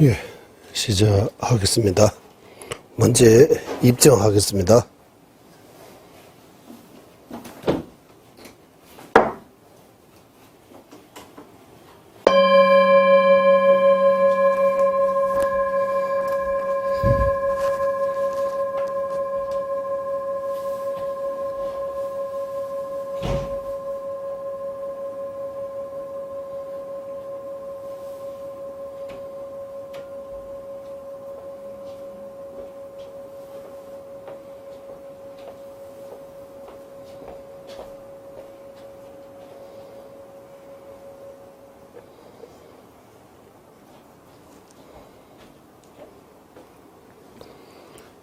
예, 시작하겠습니다. 먼저 입장하겠습니다.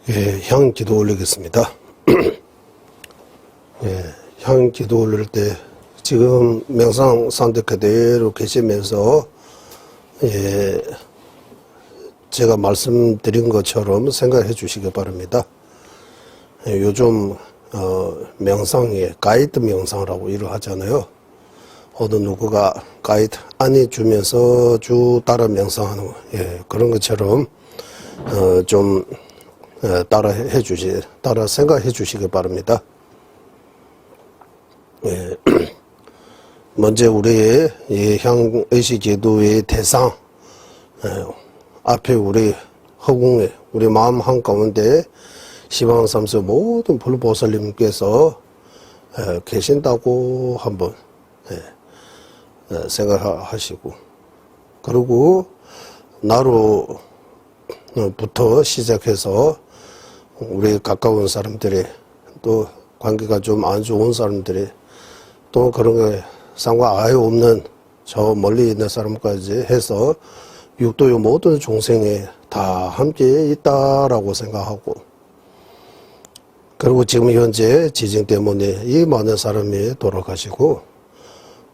예, 향 기도 올리겠습니다. 예, 향 기도 올릴 때 지금 명상 상태 그대로 계시면서 예, 제가 말씀드린 것처럼 생각해 주시기 바랍니다. 예, 요즘 명상에 가이드 명상이라고 일을 하잖아요. 어느 누구가 가이드 안내 주면서 쭉 따라 명상하는 그런 것처럼 좀 따라 생각해 주시기 바랍니다. 예. 먼저 우리의 이 향의식기도의 대상, 앞에 우리 허공에, 우리 마음 한가운데 시방삼수 모든 불보살님께서 계신다고 한번 생각하시고, 그리고 나로부터 시작해서 우리 가까운 사람들이, 또 관계가 좀 안 좋은 사람들이, 또 그런 게 상관 아예 없는 저 멀리 있는 사람까지 해서 육도의 모든 중생에 다 함께 있다라고 생각하고, 그리고 지금 현재 지진 때문에 이 많은 사람이 돌아가시고,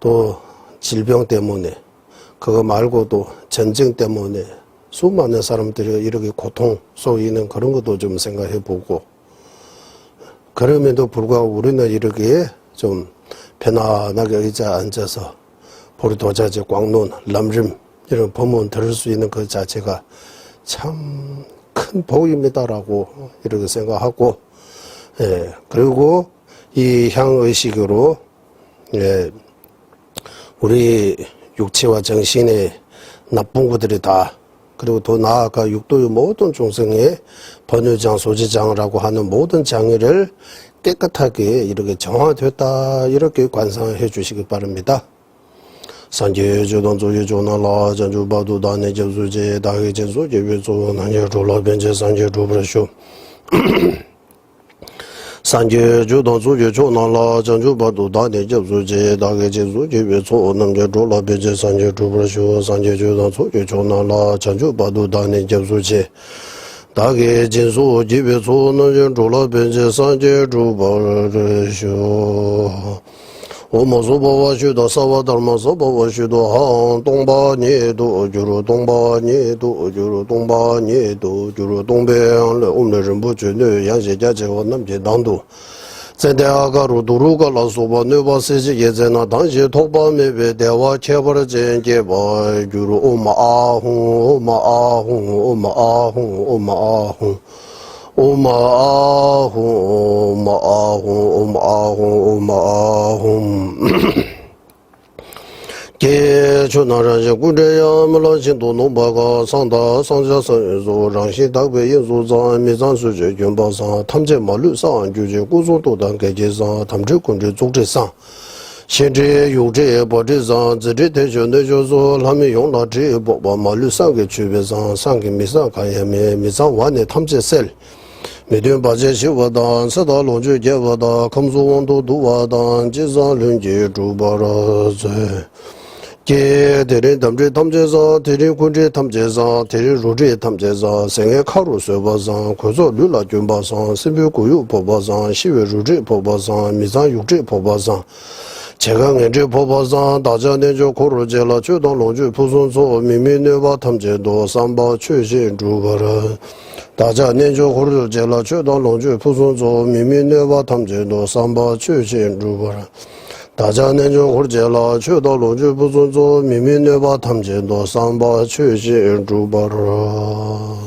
또 질병 때문에, 그거 말고도 전쟁 때문에 수많은 사람들이 이렇게 고통 속에 있는 그런 것도 좀 생각해 보고, 그럼에도 불구하고 우리는 이렇게 좀 편안하게 의자에 앉아서 보리도자지, 광론, 람림 이런 법문 들을 수 있는 그 자체가 참 큰 복입니다라고 이렇게 생각하고, 그리고 이 향의식으로 우리 육체와 정신의 나쁜 것들이 다, 그리고 더 나아가 육도의 모든 중생의 번유장, 소지장이라고 하는 모든 장애를 깨끗하게 이렇게 정화됐다, 이렇게 관상해 주시기 바랍니다. 산제주동조유조나라 전주바두다네 접수제 다회전소제 외소난예로라 변제산제 루브라쇼 산제주동조유조나라 전주바두다네 접수제 다회전소제 외소난예로라 변제산제 루브라쇼 산제주동조유조나라 전주바두다네 접수제 다게 진소 집에서는 졸라 변제산제 루브라쇼 오모소보와슈도 사와달마소보와슈도 한 동바니도 주로 동바니도 주로 동바니도 주로 동배양래 옴내는 부주네 양세자제와 남제당도 세대아가로 도루가라 소바 네바세지 예제나 당시 토바메베 대화 체버전제바 주로 오마아홍 개초나라제 구제야물라신도 농바가 상다 상자선소 랑시닥베인소자 미장수제 윤바상 탐제마루상 주제 구소도단 개제상 탐제군제 족제상 현재 요제 버제상 지리대전내조소 라미용라지 보바마루상게 주베상 상게 미상 가야메 미상 완내 탐제셀 메디언 바제시와단 서다론주 제와다 검소원도 두와단 지산륜지 주바라제 제대리 담제 탐제사 대리 군제 탐제사 대리 로제 탐제사 생애 카루스바상 고조 룰라 준바상 심비고유 보바상 시외 로제 보바상 미상 육제 보바상 제강엔제 보바상 다자내조 고로제라 주동론주 부순소 미미네바 탐제도 삼바 최신 주바라 다자내조 고로제라 주동론주 부순소 미미네바 탐제도 삼바 최신 주바라 大家年中或者了，去到龙居不尊重，明明对吧？他们见到三八去心主巴拉。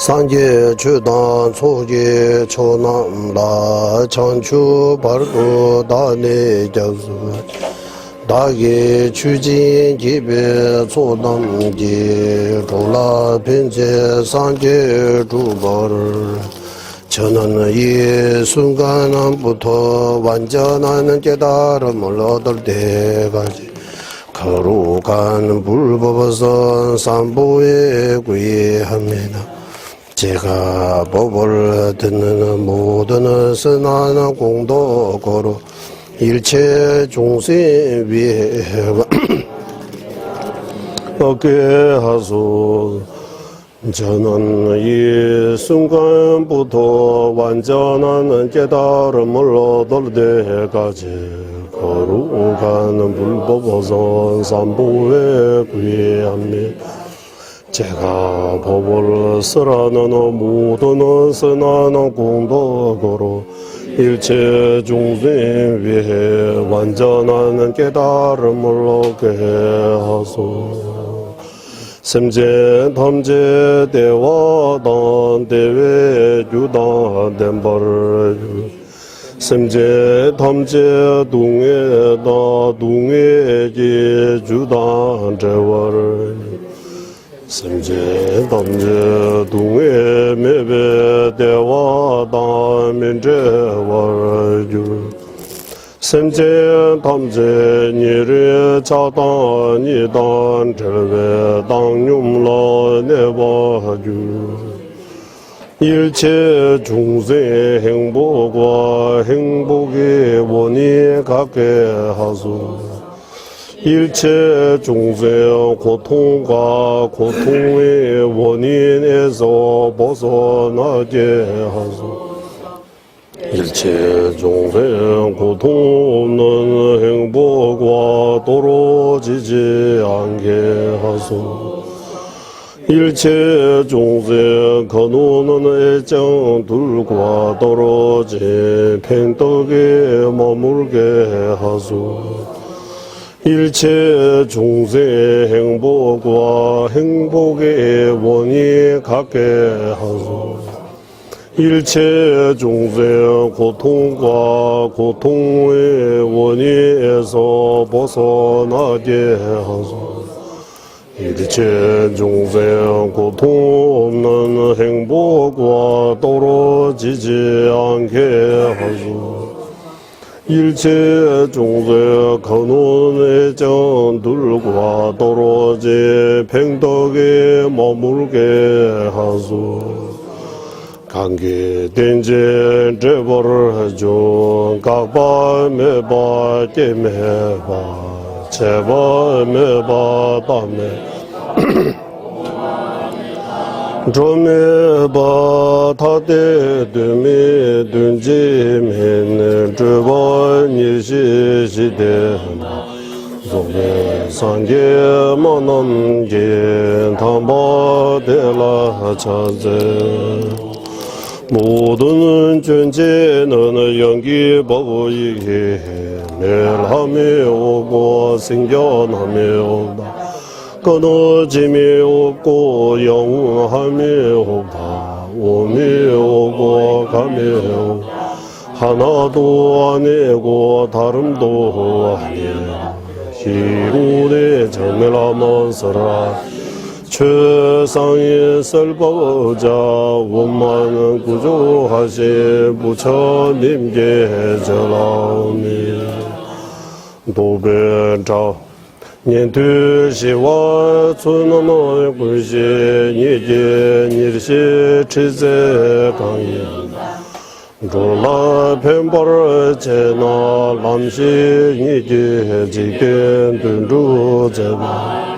三界去当初界求南拉长秋巴鲁大内教书大业去进级别错当界周拉并且三界诸巴尔求南也순간부터 완전한 깨달음을 얻을 때까지 거룩한 불법선 삼보에 구애합니다. 제가 법을 듣는 모든 선한 공덕으로 일체 중생 위에 얻게 하소서. 저는 이 순간부터 완전한 깨달음을 얻을 때까지 거룩한 불법선 삼보에 구애합니다. 제가 법을 쓰라는 모든 선한 공덕으로 일체 중생 위에 완전한 깨달음을 얻게 하소서. semje tamje dewa dan dewe judan dembar semje tamje dungye da dungye ji judan jewar semje tamje dungye mebe dewa dan min jewar ju semje tamje niru chadan nidan zhewe dang nyum la neba ju 일체 중생 행복과 행복의 원이 갖게 하소서. 일체 중생 고통과 고통의 원인에서 벗어나게 하소서. 일체 중생 고통 없는 행복과 떨어지지 않게 하소서. 일체 중생 거노는 애정들과 떨어진 팽덕에 머물게 하소서. 일체 중생 행복과 행복의 원이 갖게 하소서. 일체 중생 고통과 고통의 원인에서 벗어나게 하소서. 일체 중생 고통 없는 행복과 떨어지지 않게 하소서. 일체 중생 거놓은 애정들과 떨어진 팽덕에 머물게 하소서. 관계된제 제벌을 해줘 각바 매바 깨매바 제바 매바 다매 조매바 타데 드메 둔지메네 주바 니시시데 조메 상게 만남게 담바데라 차제 모든 존재는 연기 법이기에 멸함이 오고 생겨남이 없다. 끊어짐이 없고 영원함이 없다. 오미 오고 감이 없다. 하나도 아니고 다름도 아니야. 희루의 정밀하면서라 최상의 설법자 원만한 구조하신 부처님께 전하오니 도변자 년두시와 춘엄의 불시 니제 일시 치제 강의 졸라 펜바를 제나 람시 니제 지견 둔두 제바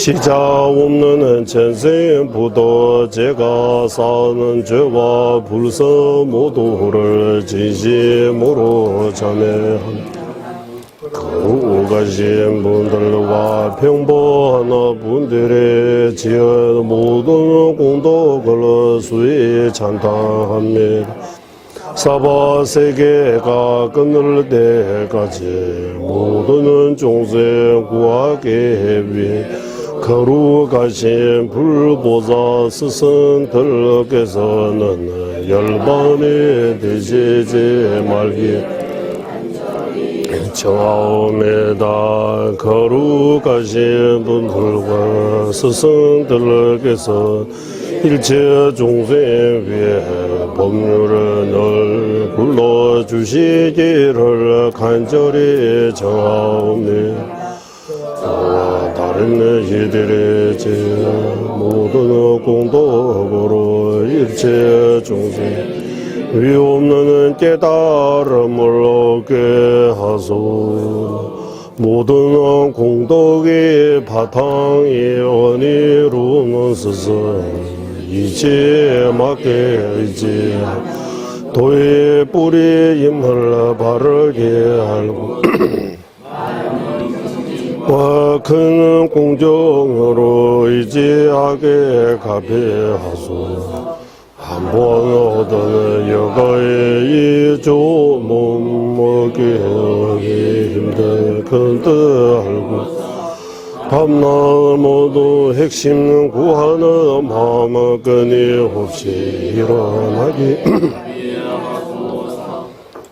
시작 없는 전생부터 제가 사는 죄와 불서 모두를 진심으로 자매합니다. 거룩하신 분들과 평범한 분들의 지은 모든 공덕을 수히 찬탄합니다. 사바 세계가 끝날 때까지 모든 종생 구하기 위해 거룩하신 불보사 스승들께서는 열반이 되시지 말기 청하옵니다. 거룩하신 분들과 스승들께서 일체 종생 위해 법률을 늘 불러주시기를 간절히 청하옵니다. 다른 이들의 죄 모든 공덕으로 일체 종생 위 없는 깨달음을 얻게 하소서. 모든 공덕의 바탕이 원이로는 스승 이치에 맞게 의지 도의 뿌리임을 바르게 알고 큰 공정으로 의지하게 갚게하소서. 한번 얻은 여가의 이조 몸먹기 힘들 큰 뜻 알고 밤낮 모두 핵심 구하는 마음은 끊임없이 일어나기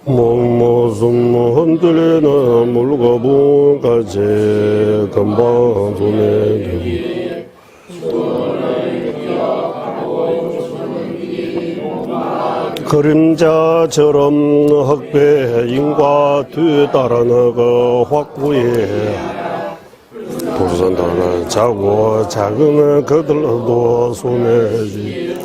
몸모습 흔들리는 물거분까지 금방 손에 들고 그림자처럼 흑배인과 뒤따라나가 확보해 도산다는 자고 작은 그들도 손에지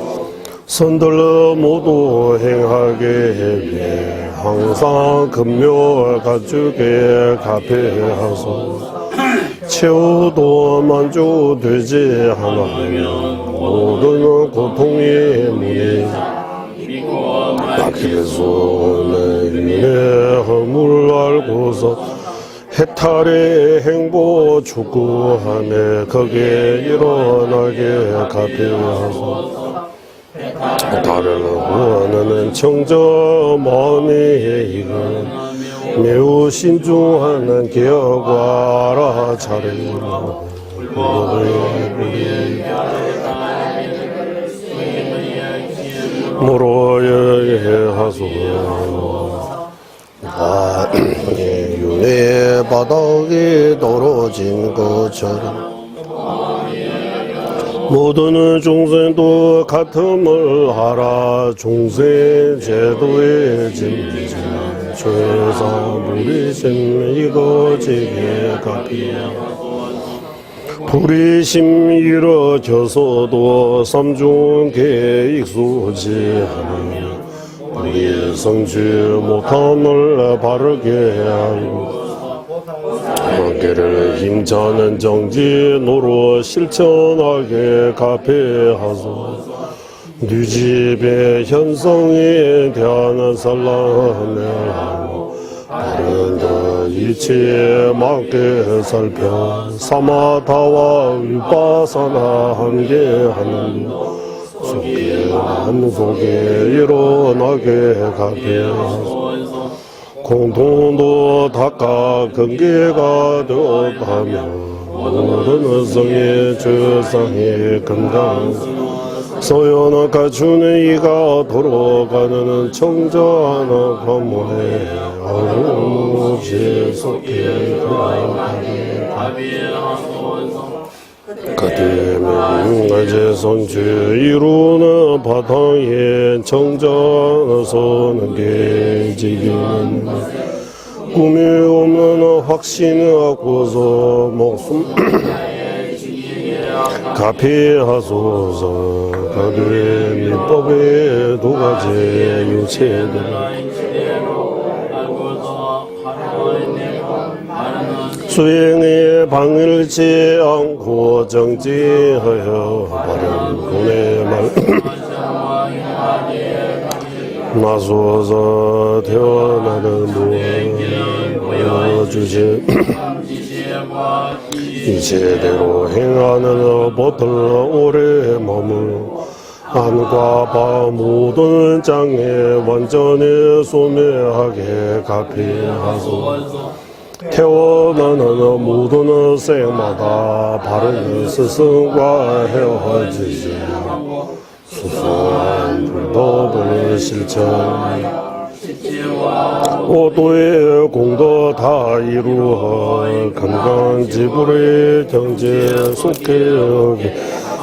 선들 모두 행하게 해 항상 금묘 가축에 갚게하소서. 채우도 만족되지 않으면 모든 고통의 문이 아킬레스건의 윤회 허물 알고서 해탈의 행보 축구하며 거기에 일어나게 갚게하소서. 다른 구하는 청저 마음이 이건 매우 신중하는 기억과 알아차리고 물어야 하소서. 윤회의 바닥이 떨어진 것처럼 모든 종생도 같음을 하라. 종생 제도의 진지 최사 불이심 이거지게 갚이야. 불이심 이뤄져서도 삼중계 익숙지하니 우리 성취 못함을 바르게 하고 어깨를 힘차는 정진으로 실천하게 갚게하소서. 네 집의 현성에 대한 살라하며 다른 것 이치에 맞게 살펴 사마타와 위파사나 함께하는 속에 속에 일어나게 갚게하소서. 공통도 닦아 근계가 되었다며 모든 성의 죄상의 건강 소연을 갖추는 이가 돌아가는 청저하는 관문에 아무없이 속해 돌아가게 그때는 제성주 이루는 바탕에 청정서는 계지기는 꿈이 없는 확신을 갖고서 목숨 갚이하소서. 그들의 민법의 두 가지 유체들 수행의 방일치 않고 정지하여 바른 군의 말 나서서 태어나는 무엇주신 이제대로 행하는 보틀 오래 머물 안과 바 모든 장애 완전히 소멸하게 가피하소. 태어나는 모든 생마다 바른 스승과 헤어지지 수수한 불법을 실천 오도의 공도 다 이루어 건강지불의 경제 속해 여기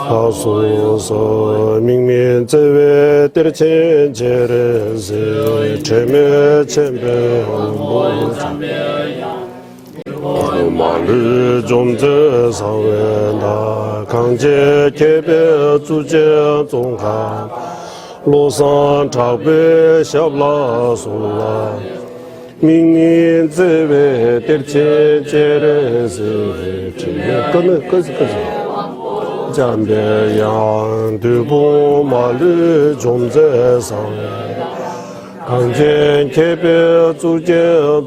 하소서 민민제외 때려친 제레세 제매 쳔배 말을 좀제 사회나 강제 개별 주제 종합 로산 차배 샵라 솔라 민민제외 때려친 제레세 제매 끊어 잠배양 두부 말을 좀제상 강제 개별 주제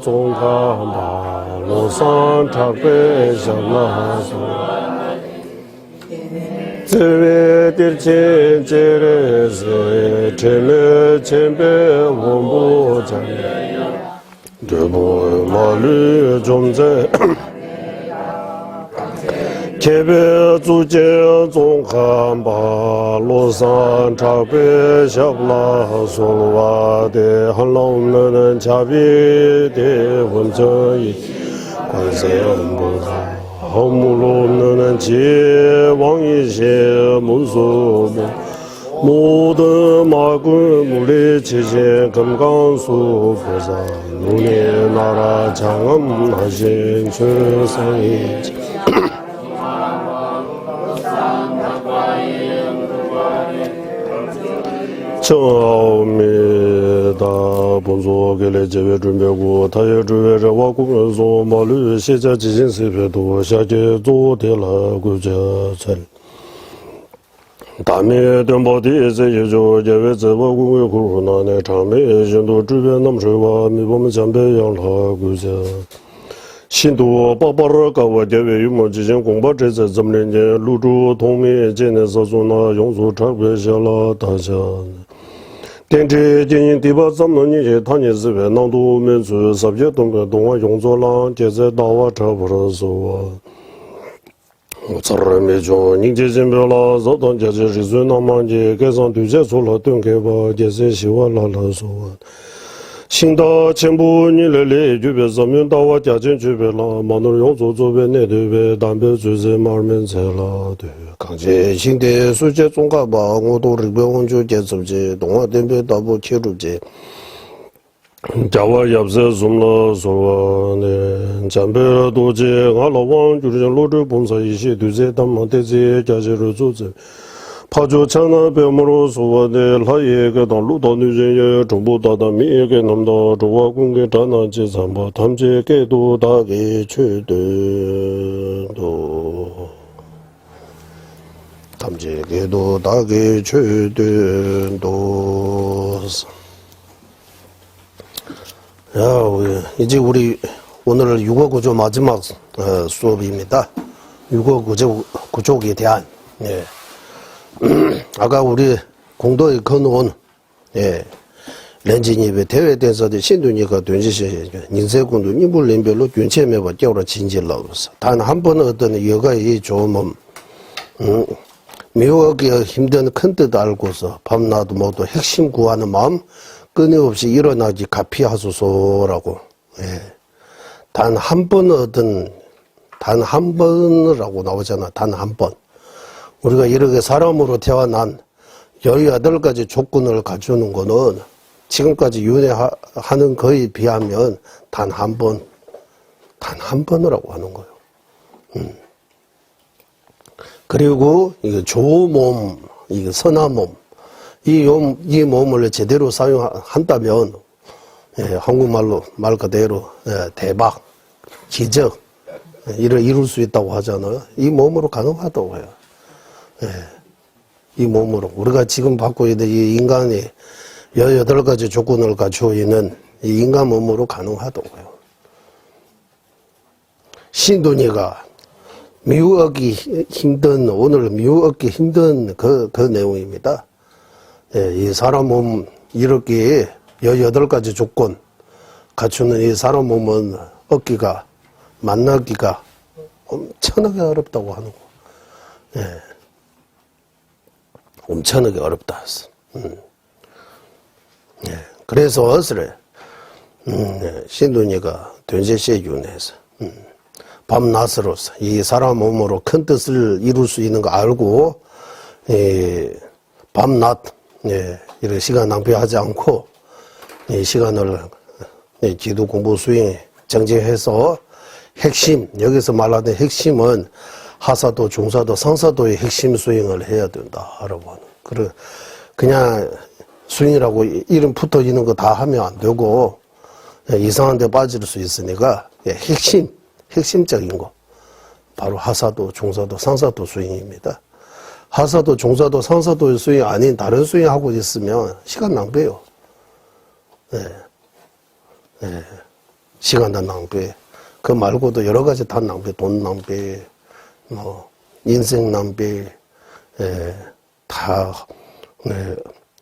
종가마 로산 탁배 샤마소 제외 들친 제레세 제메 쳔배 원보장 두부 말을 좀제 개별 주제 종한바 로산 차배 샵라 솔와대 한라없는 자비대 원저이 관세음보사 허물 없는 지왕이시 문수모 모든 마굴 물리치신 금강수 보사 눈의 나라 장엄하신 최상이지 처음이다 본소계를 제외 준비하고 타여 주외를 와꾸면서 말을 시자 지진 세배도 샤게 조대라 구자철 다음에 덤버디에서 예조 제외 제와국의 구나네 참에 신도 주변 남수와 미범 잠배양하 구자 신도 빠빠르가와 대외 유머 지진 공부 제자 점례년 루주 동미 제내서 조나 용수 차배샤라 다자天知经营第八咱们你他你是为南都民族十些东北东啊用作浪接在大瓦差不多说我这儿没讲你这金标了早当家这是最难忙的改上对接做了顿开吧这些希望了说新到前部你来来就别咱们大瓦家境就别了马路用作做别那对别单别就是马面才了对刚才新的世界总干吧我都日本文就接触的动画电影大部切入的家我也不是什么说呢前边多的俺老王就是老周本身一些对这他们对这家些人组织怕就强那边么罗说的他也给当路到女人也中部大的米也给那么多中华公给战那几场吧他们这给都大给去的都他们这给都大给去的都이제 우리 오늘 육어구조 마지막 수업입니다. 육어구조에 대한 예. 아까 우리 공도에 건너온 예. 렌진입의 대회에 대해서도 신두니까 된지시 인쇄군도 인물림별로 균체매버 껴로 진질러서 단 한 번은 어떤 여가의 조음은 묘하게 힘든 큰 뜻 알고서 밤낮 모두 핵심 구하는 마음 끊임없이 일어나기 가피하소서라고 예. 단 한 번 얻은 단 한 번이라고 나오잖아. 단 한 번. 우리가 이렇게 사람으로 태어난 18가지 조건을 갖추는 거는 지금까지 윤회하는 거에 비하면 단 한 번이라고 하는 거예요. 그리고 이거 좋은 이거 선한 몸, 이 몸을 제대로 사용한다면, 예, 한국말로 말 그대로, 예, 대박, 기적, 이룰 수 있다고 하잖아요. 이 몸으로 가능하다고 해요. 예. 이 몸으로. 우리가 지금 받고 있는 이 인간이 18가지 조건을 갖추어 있는 이 인간 몸으로 가능하다고 해요. 신둔이가 미우얻기 힘든, 오늘 미우얻기 힘든 그 내용입니다. 예, 이 사람 몸 이렇게 18가지 조건 갖추는 이 사람 몸은 얻기가, 만나기가 엄청나게 어렵다고 하는 거. 예. 엄청나게 어렵다 했어. 예. 그래서 어스래, 신둔이가 된세시에 윤회해서, 밤낮으로서 이 사람 몸으로 큰 뜻을 이룰 수 있는 거 알고, 밤낮, 이렇게 시간 낭비하지 않고, 이 시간을 기도 공부 수행에 정진해서 핵심, 여기서 말하는 핵심은 하사도, 중사도, 상사도의 핵심 수행을 해야 된다라고 하는. 그냥 수행이라고 이름 붙어 있는 거 다 하면 안 되고, 이상한 데 빠질 수 있으니까, 핵심적인 거. 바로 하사도, 중사도, 상사도 수행입니다. 하사도, 중사도, 상사도의 수행 아닌 다른 수행하고 있으면 시간 낭비예요. 시간 낭비. 그 말고도 여러 가지 다 낭비, 돈 낭비, 인생 낭비, 다,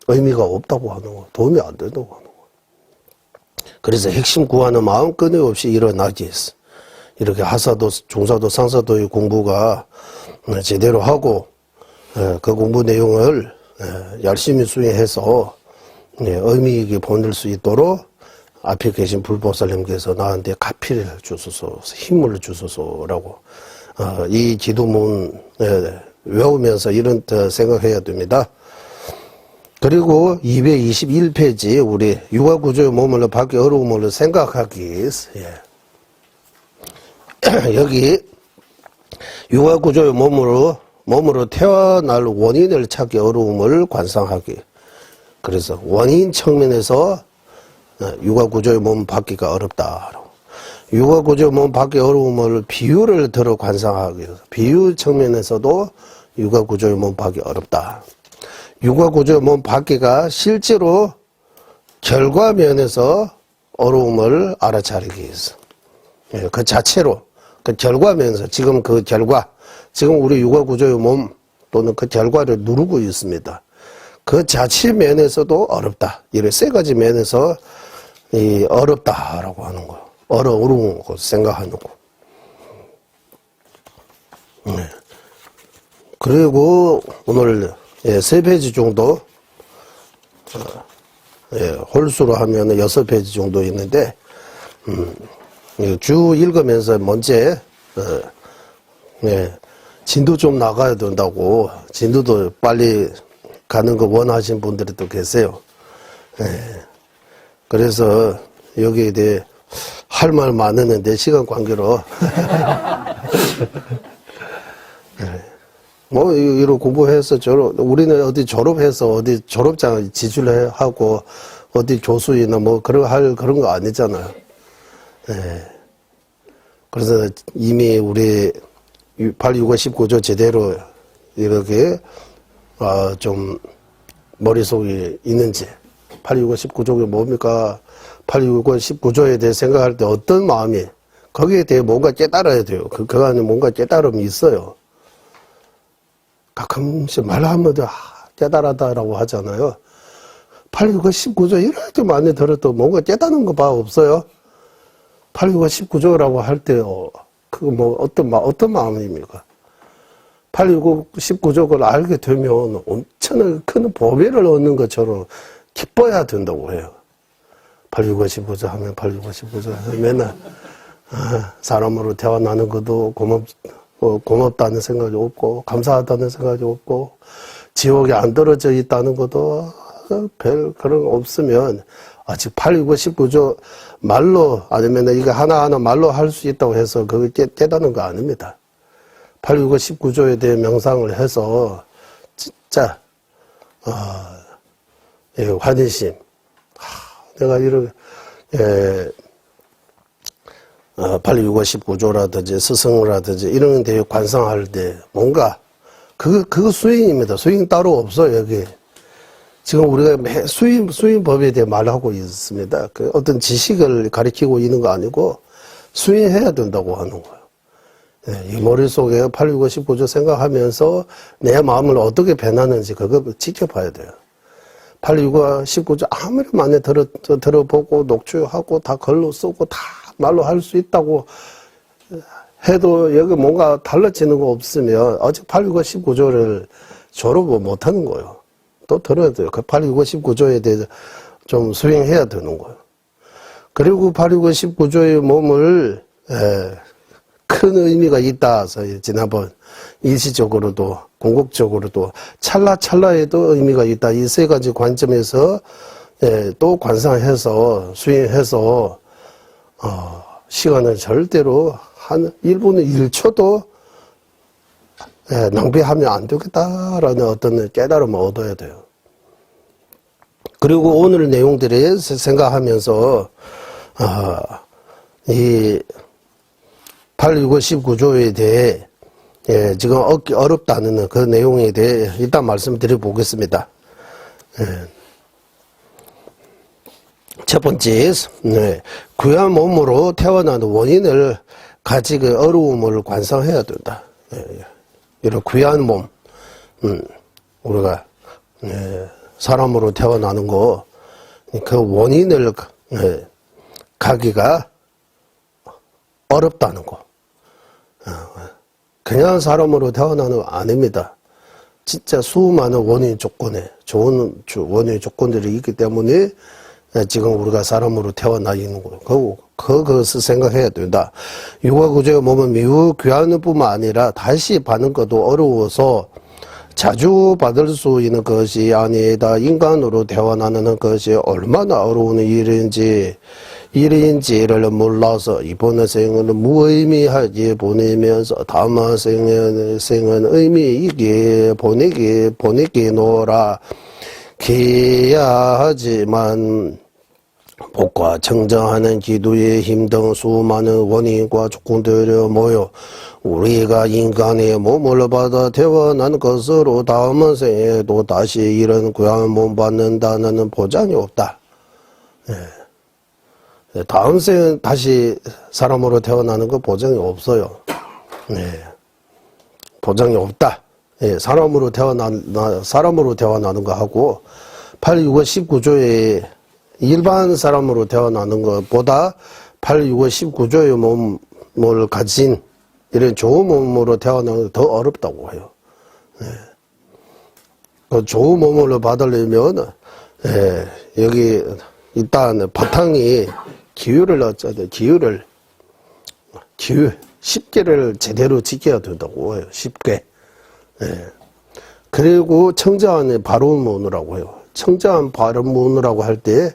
의미가 없다고 하는 거, 도움이 안 된다고 하는 거. 그래서 핵심 구하는 마음 끊임없이 일어나기 위해서, 이렇게 하사도, 중사도, 상사도의 공부가 제대로 하고, 그 공부 내용을 열심히 수행해서, 의미 있게 보낼 수 있도록 앞에 계신 불보살님께서 나한테 가피를 주소서, 힘을 주소서라고, 이 기도문 외우면서 이런 생각해야 됩니다. 그리고 221페이지 우리 육아구조의 몸을 받기 어려움을 생각하기, 여기 육아구조의 몸으로 태어날 원인을 찾기 어려움을 관상하기. 그래서 원인 측면에서 육아구조의 몸 받기가 어렵다. 육아구조의 몸 받기 어려움을 비유를 들어 관상하기 위해서 비유 측면에서도 육아구조의 몸 받기 어렵다. 육아구조의 몸 받기가 실제로 결과면에서 어려움을 알아차리기 위해서 그 자체로 그 결과면에서 지금 우리 육아구조의 몸 또는 그 결과를 누르고 있습니다. 그 자체 면에서도 어렵다. 이런 세 가지 면에서 어렵다라고 하는 거. 어려운 거 생각하는 거. 그리고 오늘 3페이지 정도, 홀수로 하면 6페이지 정도 있는데, 쭉 읽으면서 먼저, 진도 좀 나가야 된다고, 진도도 빨리 가는 거 원하시는 분들이 또 계세요. 그래서 여기에 대해 할 말 많았는데 시간 관계로 이런 공부해서 우리는 어디 졸업해서 어디 졸업장 지출하고 어디 교수이나 그런 거 아니잖아요. 그래서 이미 우리 865 19조 제대로 이렇게 좀 머릿속에 있는지 865 19조가 뭡니까? 865 19조에 대해 생각할 때 어떤 마음이 거기에 대해 뭔가 깨달아야 돼요. 그 안에 뭔가 깨달음이 있어요. 가끔씩 말하면 깨달았다라고 하잖아요. 865 19조 이렇게 많이 들어도 뭔가 깨닫는 거 봐 없어요? 865 19조라고 할 때 어떤 마음입니까? 865 19조를 알게 되면 엄청나게 큰 보배를 얻는 것처럼 기뻐야 된다고 해요. 865 19조 하면 865 19조 하면 맨날 사람으로 태어나는 것도 고맙다는 생각이 없고 감사하다는 생각이 없고 지옥에 안 떨어져 있다는 것도 별 그런 거 없으면 아직 865 19조 말로 아니면 이거 하나하나 말로 할 수 있다고 해서 그게 깨닫는 거 아닙니다. 865 19조에 대해 명상을 해서 진짜 환희심 내가 이렇게 8.25 19조라든지 스승이라든지 이런 데 관상할 때 뭔가 그거 수행입니다. 수행 따로 없어요, 여기. 지금 우리가 수행법에 대해 말하고 있습니다. 그 어떤 지식을 가리키고 있는 거 아니고 수행해야 된다고 하는 거예요. 네, 이 머릿속에 8.25 19조 생각하면서 내 마음을 어떻게 변하는지 그거 지켜봐야 돼요. 8.25 19조 아무리 많이 들어보고 녹취하고 다 글로 쓰고 다 말로 할 수 있다고 해도 여기 뭔가 달라지는 거 없으면 아직 8.25 19조를 졸업을 못 하는 거예요. 또 들어야 돼요. 그 8.25 19조에 대해서 좀 수행해야 되는 거예요. 그리고 8.25 19조의 몸을 큰 의미가 있다. 지난번 일시적으로도 궁극적으로도 찰나찰나에도 의미가 있다. 이 세 가지 관점에서 또 관상해서 수행해서 시간을 절대로 한 1분의 1초도 낭비하면 안 되겠다라는 어떤 깨달음을 얻어야 돼요. 그리고 오늘 내용들을 생각하면서 이 8.25 19조에 대해 지금 얻기 어렵다는 그 내용에 대해 일단 말씀드려 보겠습니다. 첫 번째, 귀한 몸으로 태어나는 원인을 가지고 어려움을 관상해야 된다. 이런 귀한 몸, 우리가 사람으로 태어나는 거, 그 원인을 가기가 어렵다는 거. 그냥 사람으로 태어나는 거 아닙니다. 진짜 수많은 원인 조건에 좋은 원인 조건들이 있기 때문에 지금 우리가 사람으로 태어나 있는 거예요. 그것을 생각해야 된다. 육아구조의 몸은 매우 귀한 뿐만 아니라 다시 받는 것도 어려워서 자주 받을 수 있는 것이 아니다. 인간으로 태어나는 것이 얼마나 어려운 일인지를 몰라서 이번 생은 무의미하게 보내면서 다음 생은 의미 있게 보내기노라. 기야하지만 복과 청정하는 기도에 힘든 수많은 원인과 조건들이 모여 우리가 인간의 몸을 받아 태어난 것으로 다음 생에도 다시 이런 귀한 몸 받는다는 보장이 없다. 다음 생에 다시 사람으로 태어나는 거 보장이 없어요. 보장이 없다. 사람으로 태어나는 거 하고 8.25 19조에 일반 사람으로 태어나는 것보다 8.25 19조의 몸을 가진 이런 좋은 몸으로 태어나는 게 더 어렵다고 해요. 그 좋은 몸을 받으려면 여기 일단 바탕이 기율을 넣어야 돼. 기율 10개를 제대로 지켜야 된다고 해요. 10개. 그리고 청정한 바른문이라고 해요. 청정한 바른문이라고 할 때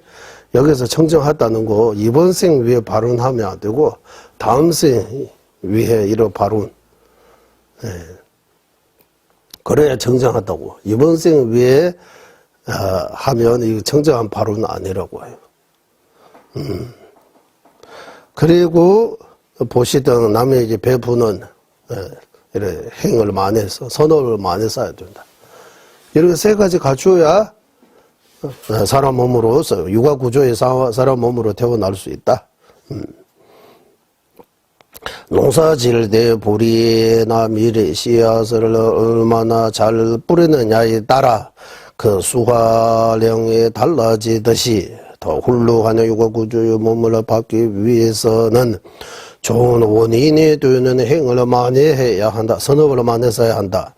여기서 청정하다는 거 이번 생 위에 발언하면 안 되고 다음 생 위에 이런 발언. 그래야 청정하다고. 이번 생 위에 하면 이 청정한 발언은 아니라고 해요. 그리고 보시던 남에게 베푸는 이런 행을 많이 해서 선업을 많이 쌓아야 된다. 이렇게 세 가지 갖춰야 사람 몸으로서 육아 구조의 사람 몸으로 태어날 수 있다. 농사 지을 때 보리나 밀의 씨앗을 얼마나 잘 뿌리느냐에 따라 그 수확량이 달라지듯이 더 훌륭한 육아 구조의 몸을 받기 위해서는 좋은 원인이 되는 행을 많이 해야 한다. 선업을 많이 써야 한다.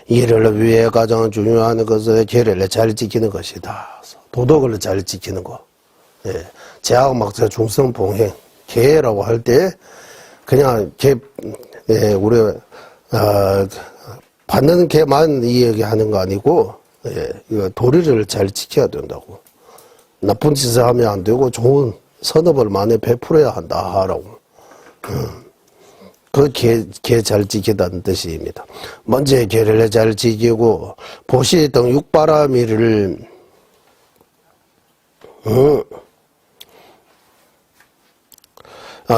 이를 위해 가장 중요한 것은 계례를 잘 지키는 것이다. 도덕을 잘 지키는 거. 제약막자 중성봉행 계라고 할 때 그냥 우리 받는 개만 이야기하는 거 아니고 이거 도리를 잘 지켜야 된다고. 나쁜 짓을 하면 안 되고 좋은 선업을 많이 베풀어야 한다 하라고. 그 개 잘 지키다는 뜻입니다. 먼저 계례를 잘 지키고 보시 등 육바라밀을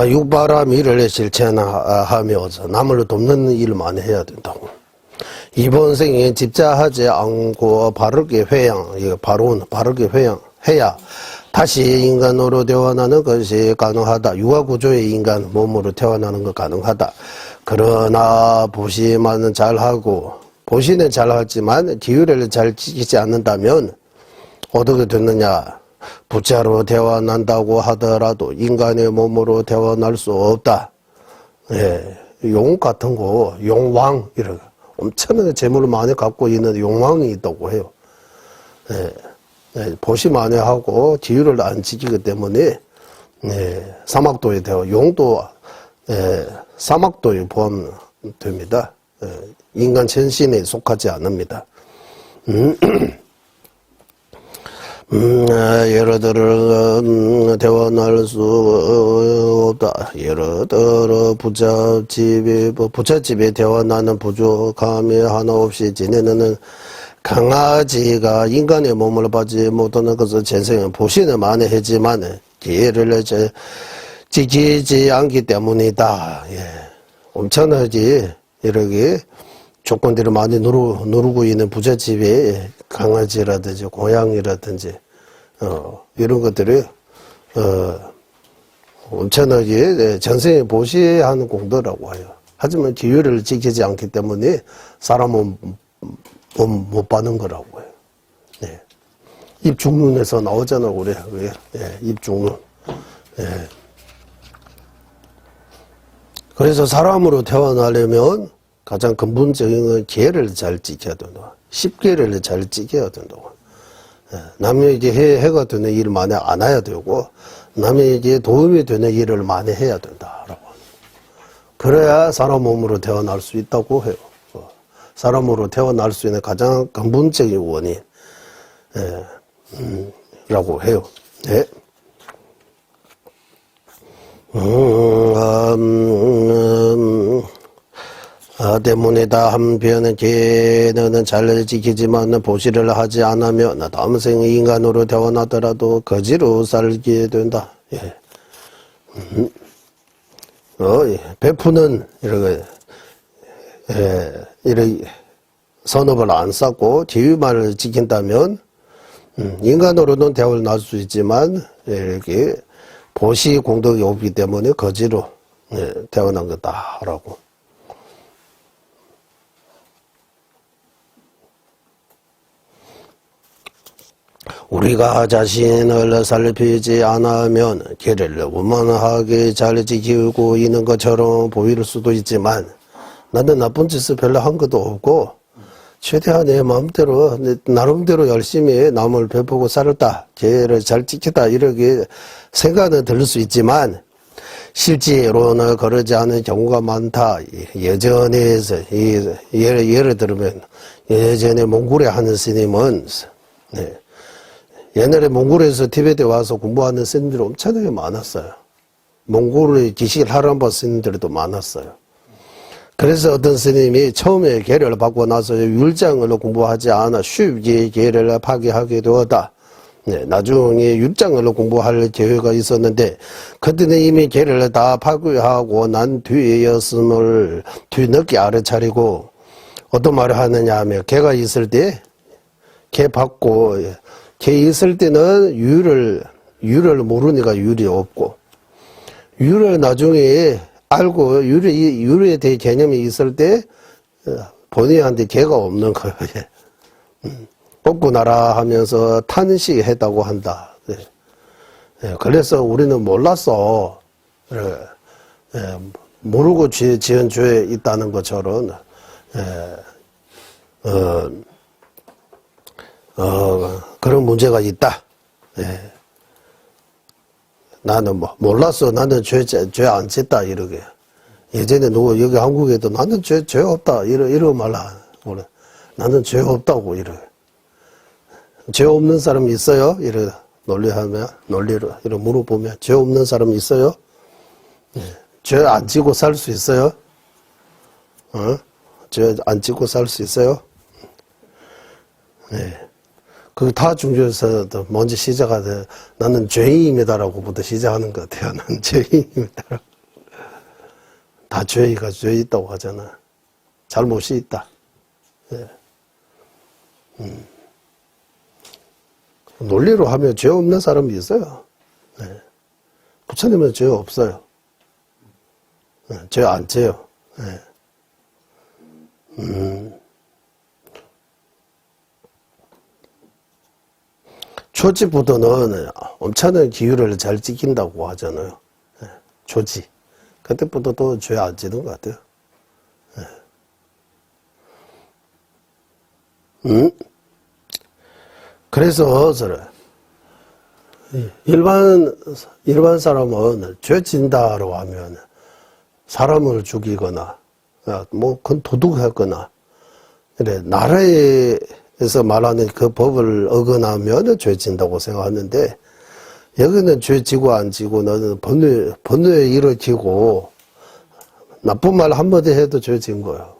육바라 미를 실천하며 남을 돕는 일을 많이 해야 된다고. 이번 생에 집자하지 않고 바르게 바르게 회양해야 다시 인간으로 태어나는 것이 가능하다. 유아구조의 인간 몸으로 태어나는 것 가능하다. 그러나 보시만 잘하고 보시는 잘하지만 기회를 잘 지키지 않는다면 어떻게 됐느냐. 부자로 태어난다고 하더라도 인간의 몸으로 태어날 수 없다. 예, 용 같은 거, 용왕, 이런 엄청나게 재물을 많이 갖고 있는 용왕이 있다고 해요. 예, 예, 보시 많이 하고 기후를 안 지키기 때문에 예, 사막도에 용도 사막도에 포함됩니다. 예, 인간 전신에 속하지 않습니다. 예를 들어 태어날 수 없다. 예를 들어 부잣집에 태어나는 부족함이 하나 없이 지내는 강아지가 인간의 몸을 받지 못하는 것은 전생에 보시는 많이 했지만 기회를 지키지 않기 때문이다. 예. 엄청나지 이렇게 조건들을 많이 누르고 있는 부잣집의 강아지라든지 고양이라든지 이런 것들이 엄청나게 전생에 보시해야 하는 공도라고 해요. 하지만 기회를 지키지 않기 때문에 사람은 못 받는 거라고 해요. 네. 입중론에서 나오잖아, 우리. 예, 입중론. 예. 그래서 사람으로 태어나려면 가장 근본적인 건 기회를 잘 지켜야 된다. 10개를 잘 지켜야 된다고. 예. 남에게 해가 되는 일을 많이 안 해야 되고, 남에게 도움이 되는 일을 많이 해야 된다라고. 그래야 사람 몸으로 태어날 수 있다고 해요. 사람으로 태어날 수 있는 가장 근본적인 원인, 라고 해요. 네. 때문에다 한편은 개는 잘 지키지만 보시를 하지 않으면 다음 생에 인간으로 태어나더라도 거지로 살게 된다. 예. 베푸는 이렇게 선업을 안 쌓고 기후만을 지킨다면 인간으로는 태어날 수 있지만 이렇게 보시 공덕이 없기 때문에 거지로 태어난 거다라고. 우리가 자신을 살피지 않으면 개를 원만하게 잘 지키고 있는 것처럼 보일 수도 있지만 나는 나쁜 짓을 별로 한 것도 없고 최대한 내 마음대로 나름대로 열심히 남을 베푸고 살았다. 개를 잘 지켰다. 이렇게 생각은 들을 수 있지만 실제로는 그러지 않은 경우가 많다. 예전에 예를 들면 예전에 몽골에 하는 스님은 옛날에 몽골에서 티베트에 와서 공부하는 스님들이 엄청나게 많았어요. 몽골의 기식 하람바 스님들도 많았어요. 그래서 어떤 스님이 처음에 계를 받고 나서 율장을 공부하지 않아 쉽게 계를 파괴하게 되었다. 나중에 율장을 공부할 계획가 있었는데 그때는 이미 계를 다 파괴하고 난 뒤였음을 뒤늦게 알아차리고 어떤 말을 하느냐 하면 개가 있을 때 개 받고 개 있을 때는 유를 모르니까 율이 없고 유를 나중에 알고 유에 대해 개념이 있을 때 본인한테 개가 없는 거예요. 뽑고 나라 하면서 탄식했다고 한다. 그래서 우리는 몰랐어. 모르고 지은 죄에 있다는 것처럼 그런 문제가 있다. 나는 몰랐어. 나는 죄 안 짓다. 이러게. 예전에 누구, 여기 한국에도 나는 죄 없다. 이러고 말라. 나는 죄 없다고. 이러게. 죄 없는 사람 있어요? 논리로, 이러 물어보면, 죄 없는 사람 있어요? 죄 안 지고 살 수 있어요? 죄 안 지고 살 수 있어요? 그 다 중에서 먼저 시작하되 나는 죄인입니다라고부터 시작하는 것 같아요. 나는 죄인입니다. 다 죄가 죄 있다고 하잖아. 잘못이 있다. 예. 논리로 하면 죄 없는 사람이 있어요. 예. 부처님은 죄 없어요. 예. 죄 안 져요. 예. 초지부터는 엄청난 기율을 잘 지킨다고 하잖아요. 예. 초지. 그때부터도 죄 안 지는 것 같아요. 그래서 일반 사람은 죄 진다라고 하면 사람을 죽이거나 뭐 그건 도둑하거나 그래 나라에서 말하는 그 법을 어긋나면 죄 진다고 생각하는데 여기는 죄 지고 안 지고 너는 번뇌에 일으키고 나쁜 말 한마디 해도 죄 진 거예요.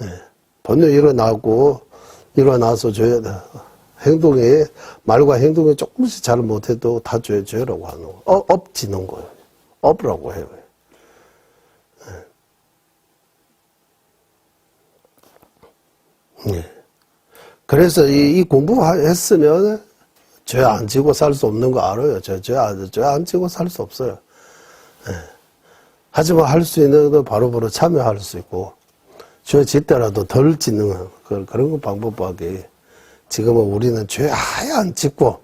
네. 번뇌 일어나서 죄 행동에 말과 행동에 조금씩 잘못해도 다 죄라고 하는 거. 업지는 거예요. 업이라고 해요. 네. 그래서 이 공부했으면 죄 안 지고 살 수 없는 거 알아요. 죄 안 지고 살 수 없어요. 네. 하지만 할 수 있는 것도 바로바로 참여할 수 있고 죄 짓더라도 덜 짓는 그런 거 방법밖에 지금은 우리는 죄 아예 안 짓고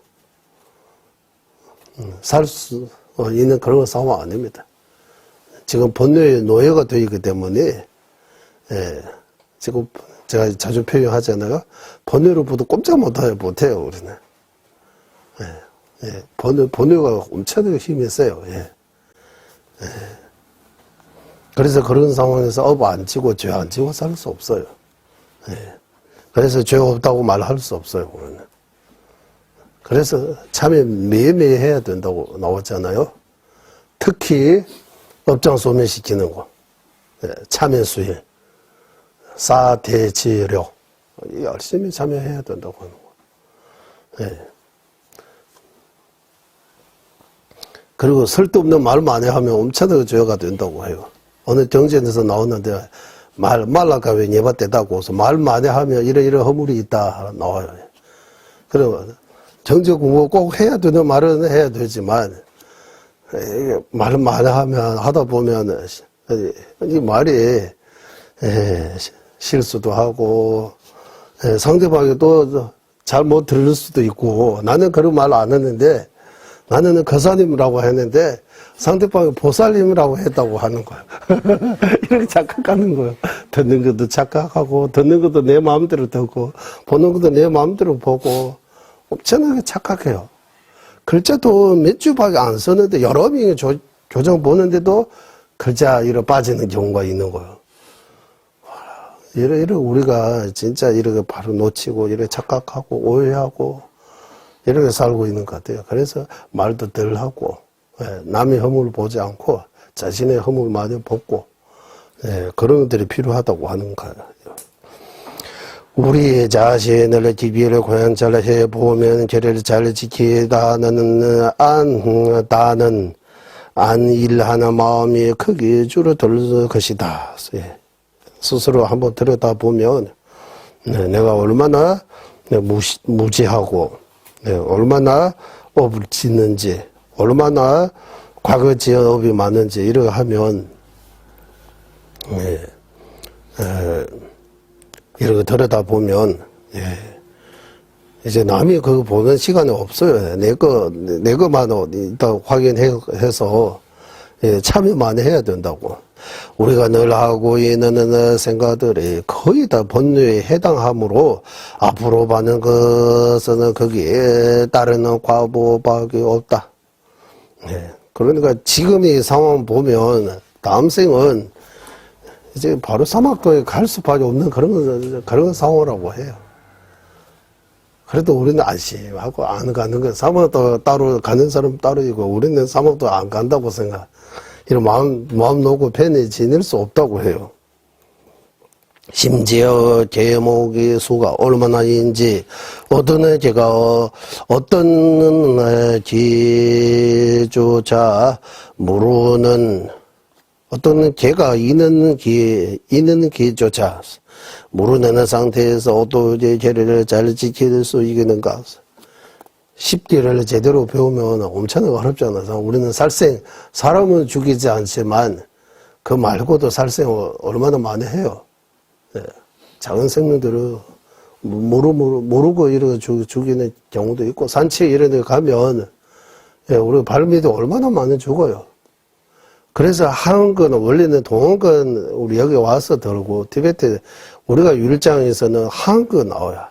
살 수 있는 그런 상황 아닙니다. 지금 번뇌의 노예가 되어 있기 때문에 지금 제가 자주 표현하잖아요. 번뇌로부터 꼼짝 못해요 우리는. 번뇌가 엄청나게 힘이 세요. 그래서 그런 상황에서 업 안 지고 죄 안 지고 살 수 없어요. 그래서 죄 없다고 말할 수 없어요, 우리는. 그래서 참에 매일매일 해야 된다고 나왔잖아요. 특히 업장 소멸시키는 거. 참여 수행. 사대지력. 열심히 참여해야 된다고 하는 거. 그리고 쓸데없는 말 많이 하면 엄청나게 죄가 된다고 해요. 어느 경전에서 나오는데 말라가 왜 예밭대다고 해서 말 많이 하면 이런 허물이 있다 나와요. 그리고 정적 공부 꼭 해야 되는 말은 해야 되지만 말을 많이 하면 하다 보면 이 말이 실수도 하고 상대방이 또 잘못 들을 수도 있고 나는 그런 말 안 했는데 나는 거사님이라고 했는데 상대방이 보살님이라고 했다고 하는 거야. 이렇게 착각하는 거야. 듣는 것도 착각하고 듣는 것도 내 마음대로 듣고 보는 것도 내 마음대로 보고 엄청나게 착각해요. 글자도 몇 줄밖에 안 썼는데 여러 명이 교정 보는데도 글자 이렇게 빠지는 경우가 있는 거예요. 이렇게 우리가 진짜 이렇게 바로 놓치고 이렇게 착각하고 오해하고 이렇게 살고 있는 것 같아요. 그래서 말도 덜 하고 남의 허물을 보지 않고 자신의 허물 많이 벗고 그런 것들이 필요하다고 하는 거예요. 우리 자신을 기비를 고양 잘 해보면 계례를 잘 지키다는 다는 안 일하는 마음이 크게 줄어들 것이다. 스스로 한번 들여다보면 내가 얼마나 무지하고 얼마나 업을 짓는지 얼마나 과거 지은 업이 많은지 이렇게 하면 이렇게 들여다보면 이제 남이 그거 보는 시간이 없어요. 내 거만 일단 확인해서 참여 많이 해야 된다고. 우리가 늘 하고 있는 생각들이 거의 다 번뇌에 해당하므로 앞으로 받는 것은 거기에 따르는 과보밖에 없다. 그러니까 지금 이 상황 보면 다음 생은 이제 바로 사막도에 갈 수밖에 없는 그런 상황이라고 해요. 그래도 우리는 안심하고 안 가는 거 사막도 따로 가는 사람 따로 있고 우리는 사막도 안 간다고 생각. 이런 마음 놓고 편히 지낼 수 없다고 해요. 심지어 제목의 수가 얼마나인지 어떤 제가 어떤 기조차 모르는 어떤 개가 있는 기조차 모르는 상태에서 어떻게 개를 잘 지킬 수 있는가. 10개를 제대로 배우면 엄청나게 어렵잖아요. 우리는 사람은 죽이지 않지만 그 말고도 살생을 얼마나 많이 해요. 예. 작은 생명들은 모르고 이렇게 죽이는 경우도 있고, 산책 이런 데 가면, 예, 우리 발밑에 얼마나 많이 죽어요. 그래서 한건 원래는 동원건 우리 여기 와서 들고, 티베트, 우리가 율장에서는 한건 나와요.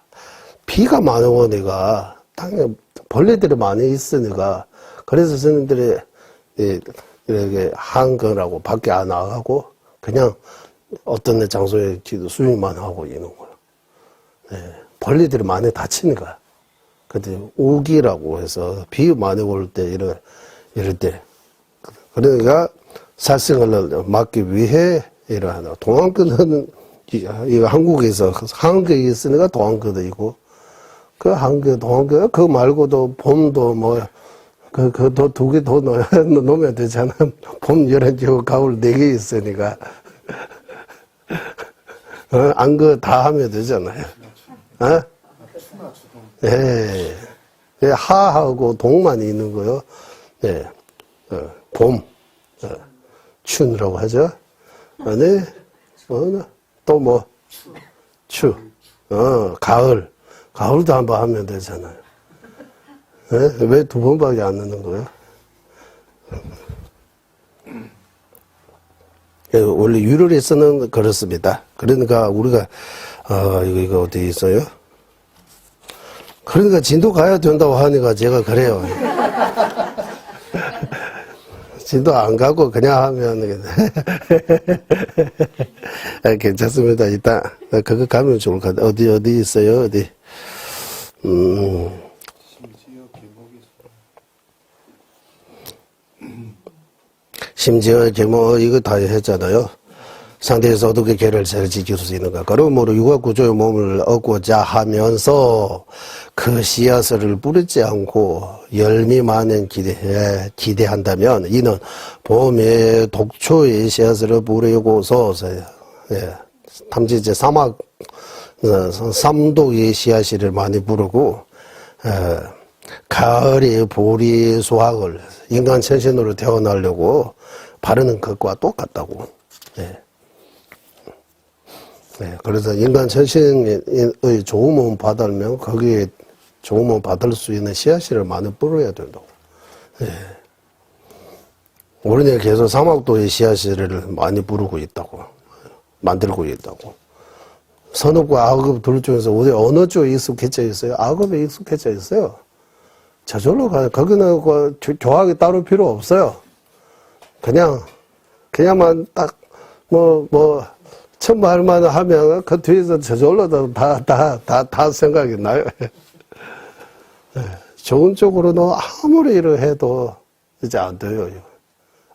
비가 많이 오니까, 땅에 벌레들이 많이 있으니까, 그래서 스님들이, 이렇게 한거라고 밖에 안 나가고, 그냥 어떤 장소에 기도 수행만 하고 있는 거예요. 네, 벌레들이 많이 다치니까. 근데 우기라고 해서 비 많이 올 때 이럴 때. 그러니까 살생을 막기 위해 이러한 동안근은 이거 한국에서 한국에 있으니까 동안근도 있고 그 한국 동안근 그 말고도 봄도 뭐 두 개 더 넣으면 되잖아. 봄, 여름, 겨울, 가을 4개 있으니까. 안 그 다 하면 되잖아요. 어? 예. 하하고 동만 있는 거요. 예. 봄, 춘이라고 하죠. 아니, 또 뭐, 가을. 가을도 한번 하면 되잖아요. 왜 2번밖에 안 넣는 거예요? 원래 유럽에서는 그렇습니다. 그러니까 우리가 이거 어디 있어요? 그러니까 진도 가야 된다고 하니까 제가 그래요. 진도 안 가고 그냥 하면 괜찮습니다. 일단 그거 가면 좋을 것 같아요. 어디 있어요? 어디? 심지어 제목 이거 다 했잖아요. 상대에서 어떻게 개를 잘 지킬 수 있는가. 그러므로 육아구조의 몸을 얻고자 하면서 그 씨앗을 뿌리지 않고 열미 많은 기대한다면 이는 봄에 독초의 씨앗을 뿌리고서 탐지제 삼독의 씨앗을 많이 뿌리고 가을에 보리 수확을 인간 천신으로 태어나려고 바르는 것과 똑같다고. 예. 네, 그래서 인간 천신의 좋은 몸 받으면 거기에 좋은 몸 받을 수 있는 씨앗을 많이 뿌려야 된다고. 예. 우리는 계속 사막도의 씨앗을 많이 부르고 있다고. 만들고 있다고. 선업과 악업 둘 중에서 어느 쪽에 익숙해져 있어요? 악업에 익숙해져 있어요. 저절로 가요. 거기는 교학이 따로 필요 없어요. 그냥만 딱, 첫 말만 하면 그 뒤에서 저절로 다 생각이 나요. 좋은 쪽으로는 아무리 일을 해도 이제 안 돼요.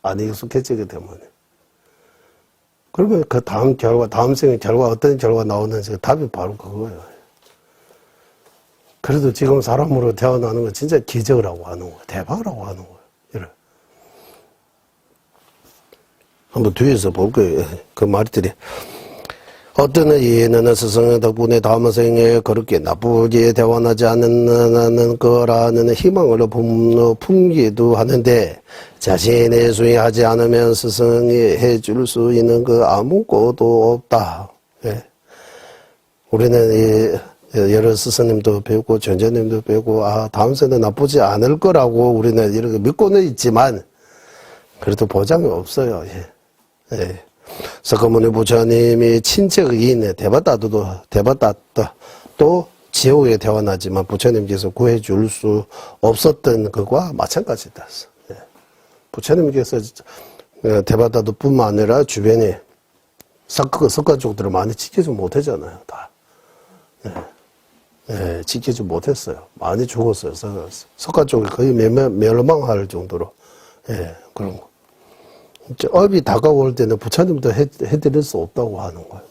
안 익숙해지기 때문에. 그러면 그 다음 생의 결과, 어떤 결과 나오는지 답이 바로 그거예요. 그래도 지금 사람으로 태어나는 건 진짜 기적이라고 하는 거예요. 대박이라고 하는 거예요. 이래. 한번 뒤에서 볼 거예요. 그 말들이. 어떤 이에는 스승의 덕분에 다음 생에 그렇게 나쁘게 대원하지 않는 거라는 희망을 품기도 하는데 자신이 수행하지 않으면 스승이 해줄 수 있는 거 아무것도 없다. 예. 우리는 여러 스승님도 배우고 전자님도 배우고 다음 생에 나쁘지 않을 거라고 우리는 이렇게 믿고는 있지만 그래도 보장이 없어요. 예. 예. 석가모니 부처님이 친척인 대바다도 또 지옥에 태어나지만 부처님께서 구해줄 수 없었던 것과 마찬가지다. 예. 부처님께서 대바다도 뿐만 아니라 주변에 석가족들을 많이 지키지 못하잖아요. 다. 예. 예, 지키지 못했어요. 많이 죽었어요. 석가족이 거의 멸망할 정도로. 예, 그런 거. 업이 다가올 때는 부처님도 해드릴 수 없다고 하는 거예요.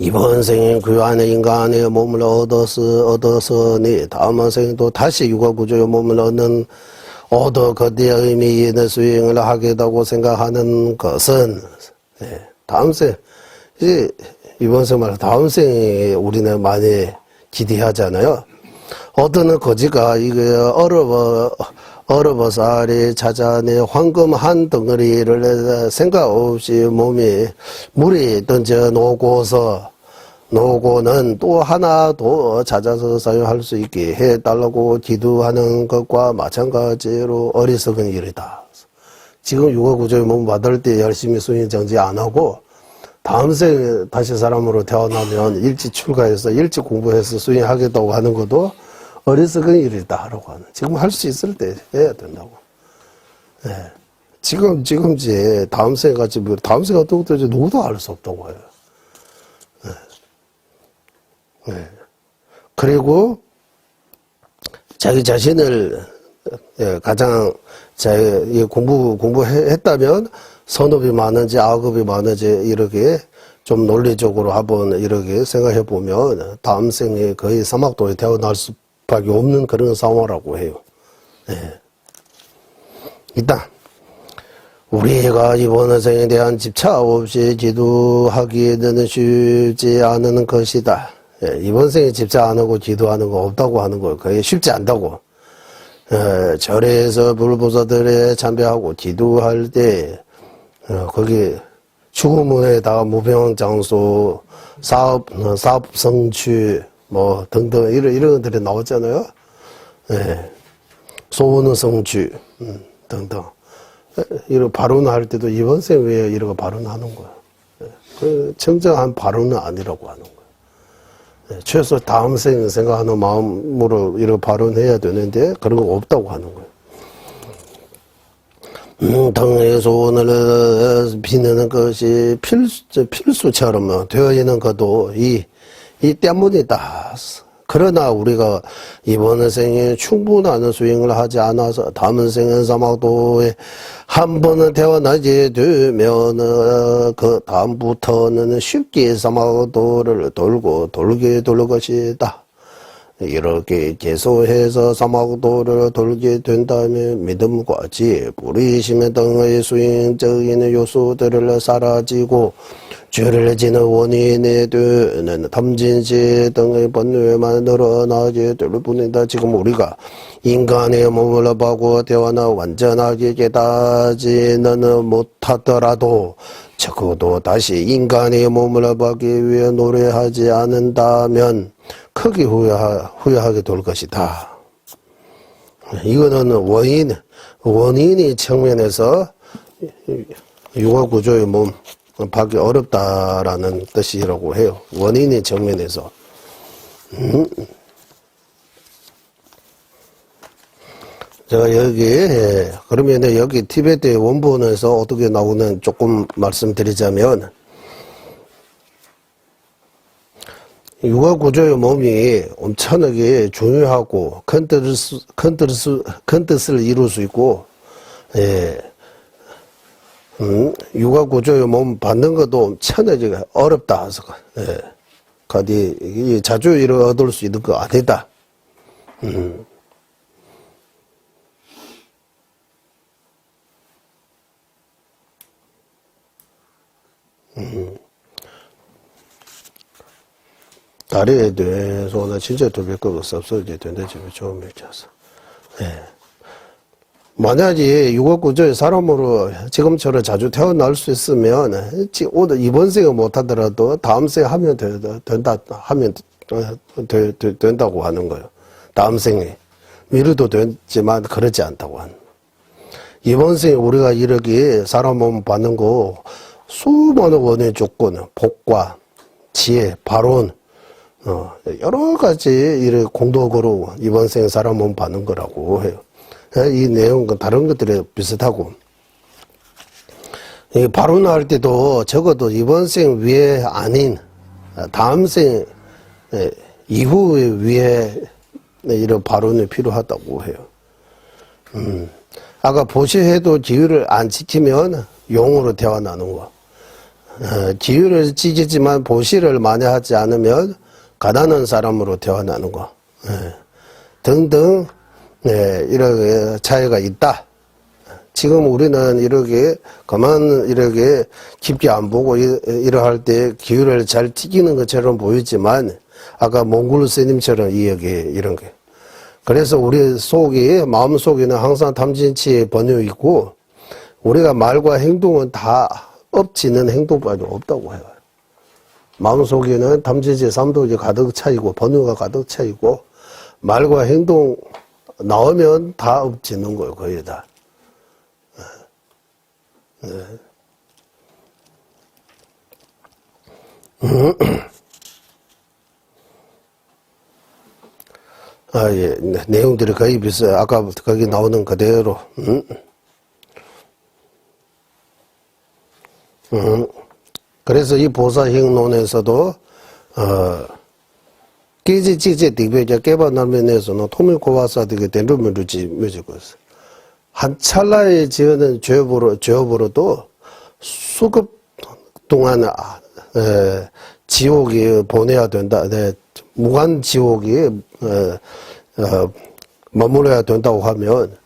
이번 생에 그 안에 인간의 몸을 얻었으니 다음 생에도 다시 육아구조의 몸을 얻어 거대한 의미 있는 수행을 하겠다고 생각하는 것은 다음 생 이제 이번 생 말고 다음 생에 우리는 많이 기대하잖아요. 어떤 거지가 이게 어러버살이 찾아내 황금 한 덩어리를 생각 없이 몸이 물에 던져 놓고는 또 하나 더 찾아서 사용할 수 있게 해달라고 기도하는 것과 마찬가지로 어리석은 일이다. 지금 육아구조의 몸 받을 때 열심히 수행 정지 안 하고 다음 생에 다시 사람으로 태어나면 일찍 출가해서 일찍 공부해서 수행하겠다고 하는 것도 어리석은 일이다 라고 하는. 지금 할 수 있을 때 해야 된다고. 네. 지금지 다음 생까지 다음 생가 어떻게 될지 누구도 알 수 없다고 해요. 네. 네. 그리고 자기 자신을 가장 공부했다면 선업이 많은지 악업이 많은지 이렇게 좀 논리적으로 한번 이렇게 생각해 보면 다음 생에 거의 사막도에 태어날 수밖에 없는 그런 상황이라고 해요. 네. 일단 우리가 이번 생에 대한 집착 없이 기도하기에는 쉽지 않은 것이다. 이번 생에 집착 안 하고 기도하는 거 없다고 하는 거 그게 쉽지 않다고. 절에서 불보살들에 참배하고 기도할 때 거기 죽음에다가 무병장수 사업 성취 뭐 등등 이런 것들이 나왔잖아요. 소원 성취 등등 이런 발언할 때도 이번 생 왜 이런 거 발언하는 거야. 그 청정한 발언은 아니라고 하는 거야. 최소 다음 생 생각하는 마음으로 이런 발언해야 되는데 그런 거 없다고 하는 거야. 당의 소원을 비는 것이 필수처럼 되어 있는 것도 이 때문이다. 그러나 우리가 이번 생에 충분한 수행을 하지 않아서 다음 생은 사막도에 한 번은 태어나게 되면 그 다음부터는 쉽게 사막도를 돌게 될 것이다. 이렇게 계속해서 사막도를 돌게 된다면 믿음과 지혜, 불의심 등의 수행적인 요소들을 사라지고 죄를 지는 원인이 되는 탐진시 등의 번뇌만 늘어나게 될 뿐이다. 지금 우리가 인간의 몸을 받고 태어나 완전하게 깨닫지는 못하더라도 적어도 다시 인간의 몸을 받기 위해 노력하지 않는다면 크게 후회하게 될 것이다. 이거는 원인이 측면에서 육아구조의 몸 받기 어렵다라는 뜻이라고 해요. 원인의 측면에서. 제가 그러면 여기 티베트의 원본에서 어떻게 나오는 조금 말씀드리자면, 육아구조의 몸이 엄청나게 중요하고 큰 뜻을 이룰 수 있고, 육아구조의 몸 받는 것도 엄청나게 어렵다. 자주 이를 얻을 수 있는 거 아니다. 다리에 대해서는 진짜 도백거가 없어져야 된다. 지금 처음 얘기해서. 만약에 육아구조의 사람으로 지금처럼 자주 태어날 수 있으면 오늘 이번 생에 못하더라도 다음 생에 하면 된다고 하는 거예요. 다음 생에 미루도 되지만 그렇지 않다고 하는. 이번 생에 우리가 이렇게 사람 몸 받는 거 수많은 원의 조건, 복과 지혜, 발언 여러 가지 이런 공덕으로 이번 생에 사람 몸 받는 거라고 해요. 이 내용은 다른 것들이 비슷하고, 발언할 때도 적어도 이번 생 위에 아닌 다음 생 이후에 위에 이런 발언이 필요하다고 해요. 아까 보시해도 기율을 안 지키면 용으로 태어나는 거. 기율을 지키지만 보시를 많이 하지 않으면 가난한 사람으로 태어나는 거 등등 이렇게 차이가 있다. 지금 우리는 이렇게 그만 이렇게 깊게 안 보고 이러할 때 기율을 잘 지키는 것처럼 보이지만 아까 몽골 스님처럼 이런 게 그래서 우리 속에 마음 속에는 항상 탐진치의 번뇌 있고 우리가 말과 행동은 다 엎지는 행동밖에 없다고 해요. 마음속에는 탐진치 삼독이 가득 차이고 번뇌가 가득 차이고 말과 행동 나오면 다 엎지는 거예요. 거의 다. 예. 내용들이 거의 비슷해요. 아까 거기 나오는 그대로. 그래서 이 보사행론에서도 깨지직제 딕베자 깨바나면에서는 토밀고와사디게 된루미루지 뮤지고 있어. 한 찰나에 지어낸 죄업으로도 수급 동안 지옥에 보내야 된다. 무한 지옥에 머물러야 된다고 하면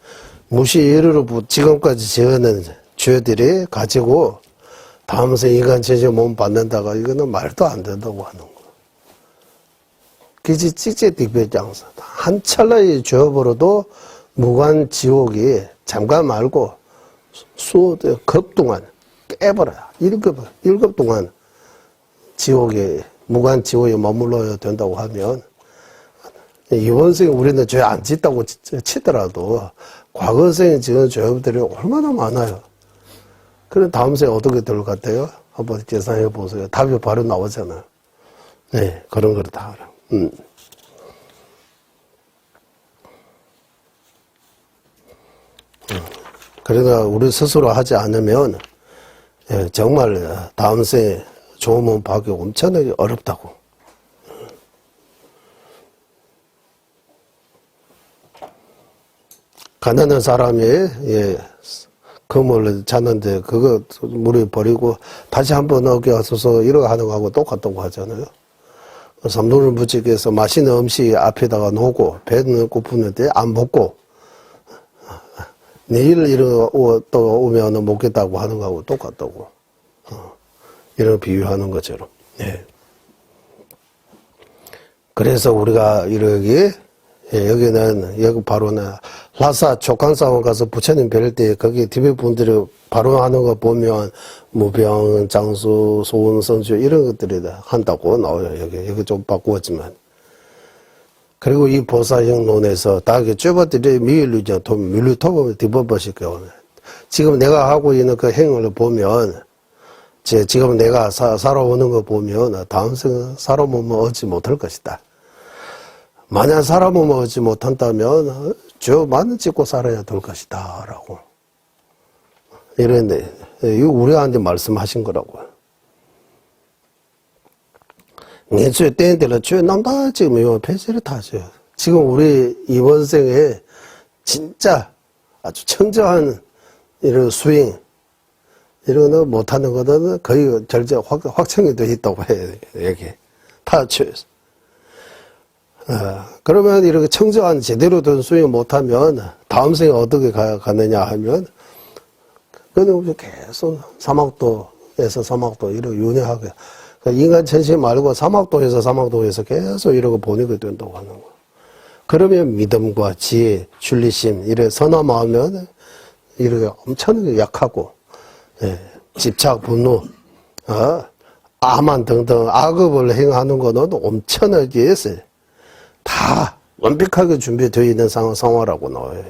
무시 예를 지금까지 지어낸 죄들이 가지고 다음 생 인간 체제 몸 받는다가 이거는 말도 안 된다고 하는 거. 그지 찍제 딕배장사 한 찰나의 죄업으로도 무관 지옥이 잠깐 말고 급 동안 깨버려요. 1급 동안 지옥에 무관 지옥에 머물러야 된다고 하면 이번 생에 우리는 죄 안 짓다고 치더라도 과거 생에 지은 죄업들이 얼마나 많아요. 그럼 다음 생에 어떻게 될 것 같아요? 한번 계산해 보세요. 답이 바로 나오잖아요. 네, 그런 걸 다 알아. 그러니까 우리 스스로 하지 않으면 정말 다음 생에 좋은 몸 받기 엄청나게 어렵다고. 가난한 사람이 금을 잤는데 그거 물에 버리고 다시 한번 얻게 와서 이러고 하는 거하고 똑같다고 하잖아요. 삼돈을 부치기해서 맛있는 음식 앞에다가 놓고 배는 고프는데 안 먹고 내일 또 오면 먹겠다고 하는 거하고 똑같다고. 이런 비유하는 것처럼. 네. 그래서 우리가 이렇게 여기는 여기 바로는 라사 촉간사원 가서 부처님 뵐 때 거기 티베트 분들이 바로 하는 거 보면 무병, 장수, 소원, 성주 이런 것들이 다 한다고 나와요. 여기 좀 바꾸었지만. 그리고 이 보사형론에서 다게 쭈바들이 미일루죠. 밀루토브 디버버실 경우는 지금 내가 하고 있는 그 행을 보면 지금 내가 살아오는 거 보면 다음 생은 살아오면 얻지 못할 것이다. 만약 살아오면 얻지 못한다면 저 많은 짓고 살아야 될 것이다 라고 이런데 이거 우리한테 말씀하신 거라고요. 예수의 때인데는 죄 남다 지금 이거 폐쇄를 타죠. 지금 우리 이번 생에 진짜 아주 청정한 이런 수행 이런 거 못하는 거는 거의 절제 확정이 되어 있다고 해요. 이게 다 죄에서. 그러면 이렇게 청정한 제대로 된 수행 못하면 다음 생에 어떻게 가느냐 하면 그는 계속 사막도에서 사막도 이렇게 윤회하게 인간 천시 말고 사막도에서 사막도에서 계속 이러고 보내게 된다고 하는 거. 그러면 믿음과 지혜, 준리심 이래 선한 마음은 이렇게 엄청나게 약하고 집착, 분노, 아만 등등 악업을 행하는 거는 엄청나게 다 완벽하게 준비되어 있는 상황이라고 나와요.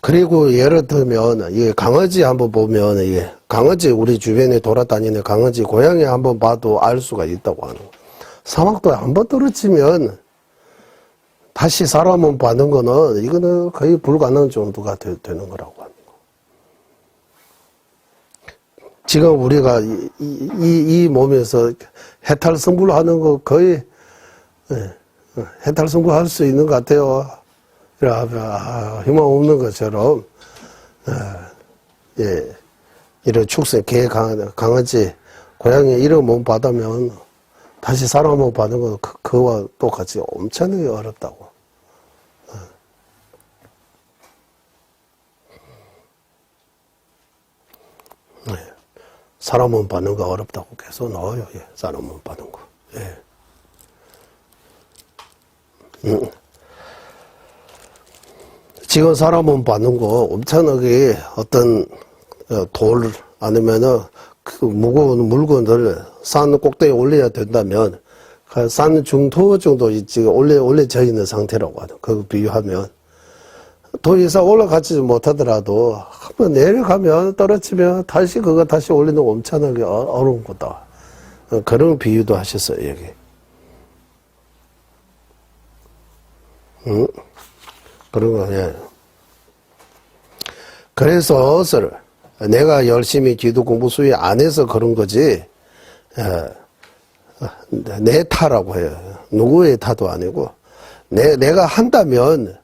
그리고 예를 들면 이게 강아지 한번 보면 이게 강아지 우리 주변에 돌아다니는 강아지 고양이 한번 봐도 알 수가 있다고 하는 거. 사막도에 한번 떨어지면 다시 사람은 받는 거는 이거는 거의 불가능 정도가 되는 거라고 하는 거. 지금 우리가 이 몸에서 해탈 승부를 하는 거 거의 해탈 승부 할 수 있는 것 같아요. 희망 없는 것처럼, 예, 이런 축생, 개, 강아지, 고양이 이런 몸 받으면 다시 사람 몸 받는 건 그와 똑같이 엄청나게 어렵다고. 네. 사람 몸 받는 거 어렵다고 계속 나와요. 예, 사람 몸 받는 거. 예. 지금 사람 몸 받는 거 엄청나게 어떤 돌 아니면은 그 무거운 물건을 산 꼭대기에 올려야 된다면 산 중도 정도 지금 올려져 있는 상태라고 하죠. 그거 비유하면 더 이상 올라가지 못하더라도 한번 내려가면 떨어지면 다시 올리는 거 엄청나게 어려운 거다. 그런 비유도 하셨어요, 여기. 그런 거, 예. 그래서 내가 열심히 기도 공부 수위 안 해서 그런 거지, 내 타라고 해요. 누구의 타도 아니고, 내가 한다면,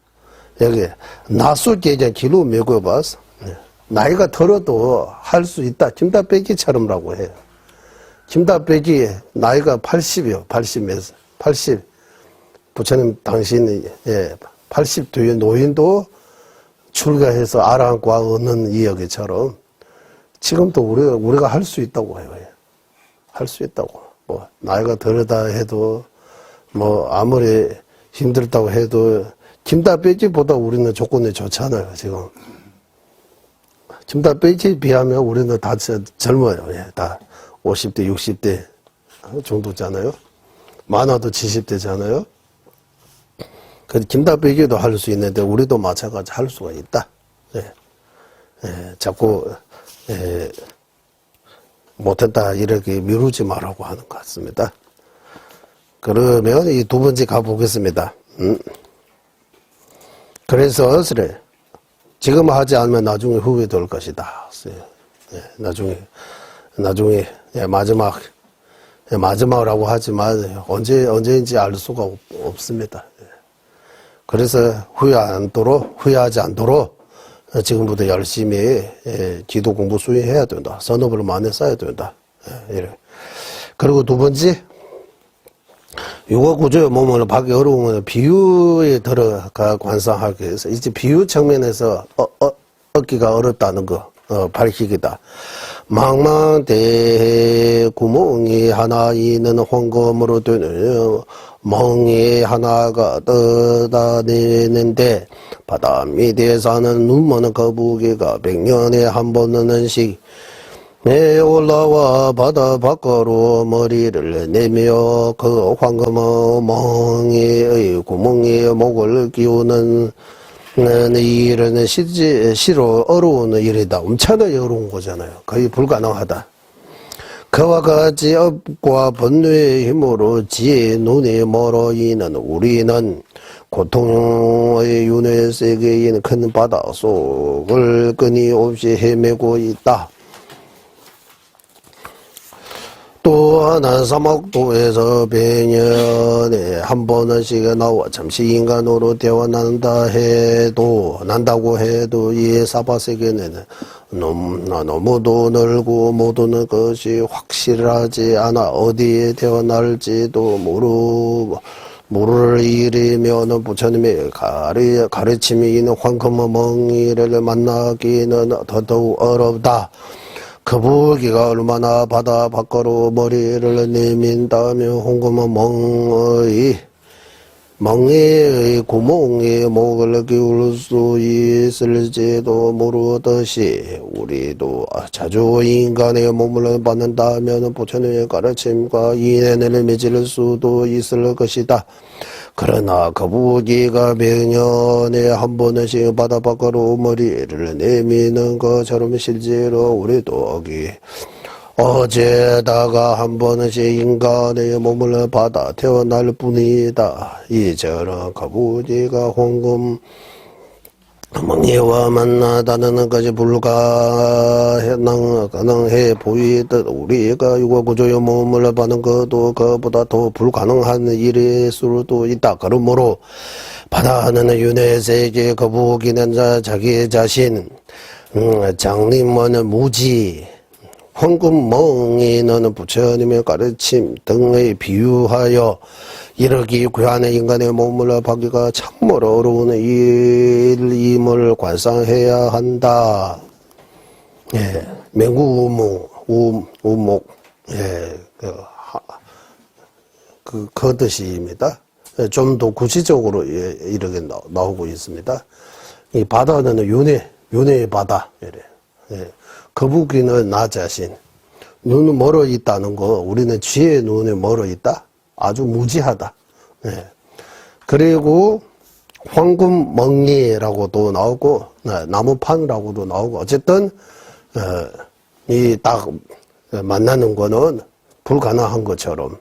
여기, 나수께 이제 기로 먹어봤어. 나이가 들어도 할 수 있다. 김다빼기처럼라고 해요. 김다빼기 나이가 80이요. 80. 부처님 당신이, 80 뒤에 노인도 출가해서 아랑과 얻는 이야기처럼 지금도 우리가 할 수 있다고 해요. 할 수 있다고. 뭐, 나이가 들다 해도, 뭐, 아무리 힘들다고 해도, 김다빼기보다 우리는 조건이 좋잖아요, 지금. 김다빼기에 비하면 우리는 다 젊어요. 예, 다 50대, 60대 정도잖아요. 많아도 70대잖아요. 그 김다빼기도 할 수 있는데 우리도 마찬가지 할 수가 있다. 예. 자꾸 못했다 이렇게 미루지 말라고 하는 것 같습니다. 그러면 이 두 번째 가보겠습니다. 그래서 지금 하지 않으면 나중에 후회될 것이다. 나중에 마지막이라고 하지만 언제인지 알 수가 없습니다. 그래서 후회하지 않도록 지금부터 열심히 기도 공부 수행해야 된다. 선업을 많이 쌓아야 된다. 그리고 두 번째, 육아 구조의 몸을 받기 어려우면 비유에 들어가 관상하기 위해서 이제 비유 측면에서 얻기가 어렵다는 거 밝히기다. 망망대해 구멍이 하나 있는 황금으로 되는 멍이 하나가 떠다니는데 바다 밑에 사는 눈먼 거북이가 100년에 한 번 오는 식 올라와 바다 밖으로 머리를 내며 그 황금의 멍이의 구멍에 목을 끼우는 일은 시로 어려운 일이다. 엄청나게 어려운 거잖아요. 거의 불가능하다. 그와 같이 업과 번뇌의 힘으로 지혜의 눈이 멀어 있는 우리는 고통의 윤회 세계인 큰 바다 속을 끊임없이 헤매고 있다. 또 하나 사막도에서 100년에 한 번씩 나와 잠시 인간으로 태어난다고 해도 이 사바세계는 너무도 넓고 모든 것이 확실하지 않아 어디에 태어날지도 모를 일이면 부처님의 가르침이 있는 황금의 멍이를 만나기는 더더욱 어렵다. 거북이가 얼마나 바다 밖으로 머리를 내민다면 황금의 멍에의 구멍에 목을 기울 수 있을지도 모르듯이 우리도 자주 인간의 몸을 받는다면 부처님의 가르침과 인연을 맺을 수도 있을 것이다. 그러나 거북이가 100년에 한 번씩 바다 밖으로 머리를 내미는 것처럼 실제로 우리도 어제다가 한 번씩 인간의 몸을 받아 태어날 뿐이다. 이처럼 거북이가 황금 멍해와 만나다는 것이 불가능해 보이듯 우리가 육아구조의 몸을 받는 것도 그보다 더 불가능한 일일 수도 있다. 그러므로 바다는 윤회 세계 거북이는 자기 자신, 장님은 무지, 황금멍이는 부처님의 가르침 등의 비유하여 이르기 귀한 인간의 몸을 받기가 참으로 어려운 일임을 관상해야 한다. 예, 맹구우목, 우목, 예, 그 뜻입니다. 좀 더 구체적으로 이렇게 나오고 있습니다. 이 바다는 윤회의 바다. 이래. 예. 거북이는 나 자신. 눈은 멀어 있다는 거, 우리는 쥐의 눈에 멀어 있다? 아주 무지하다. 예. 그리고 황금멍리라고도 나오고, 나무판이라고도 나오고, 어쨌든, 이 딱 만나는 거는 불가능한 것처럼,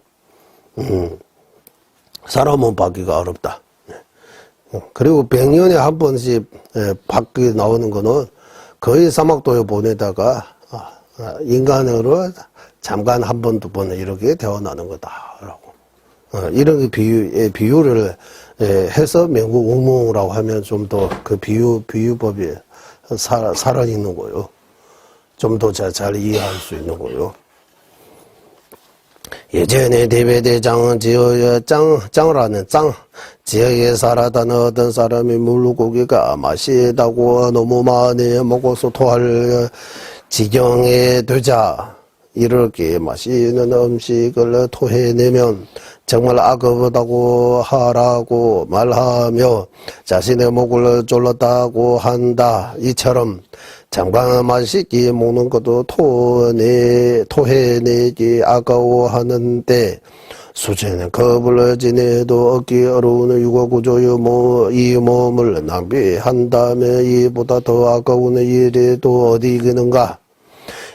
사람은 받기가 어렵다. 그리고 100년에 한 번씩 밖에 나오는 거는 거의 사막도에 보내다가 인간으로 잠깐 한 번, 두 번 이렇게 태어나는 거다라고. 이런 비유를 해서 맹구우몽이라고 하면 좀 더 그 비유법이 살아있는 거요. 좀 더 잘 이해할 수 있는 거요. 예전에 대배대장은 짱이라는 지역에 살았던 어떤 사람이 물고기가 맛있다고 너무 많이 먹어서 토할 지경에 되자 이렇게 맛있는 음식을 토해내면 정말 아깝다고 하라고 말하며 자신의 목을 졸랐다고 한다. 이처럼 잠깐 맛있게 먹는 것도 토해내기 아까워하는데 수제는 겁을 지내도 얻기 어려운 육아구조의 이 몸을 낭비한다면 이보다 더 아까운 일이 또 어디 있는가.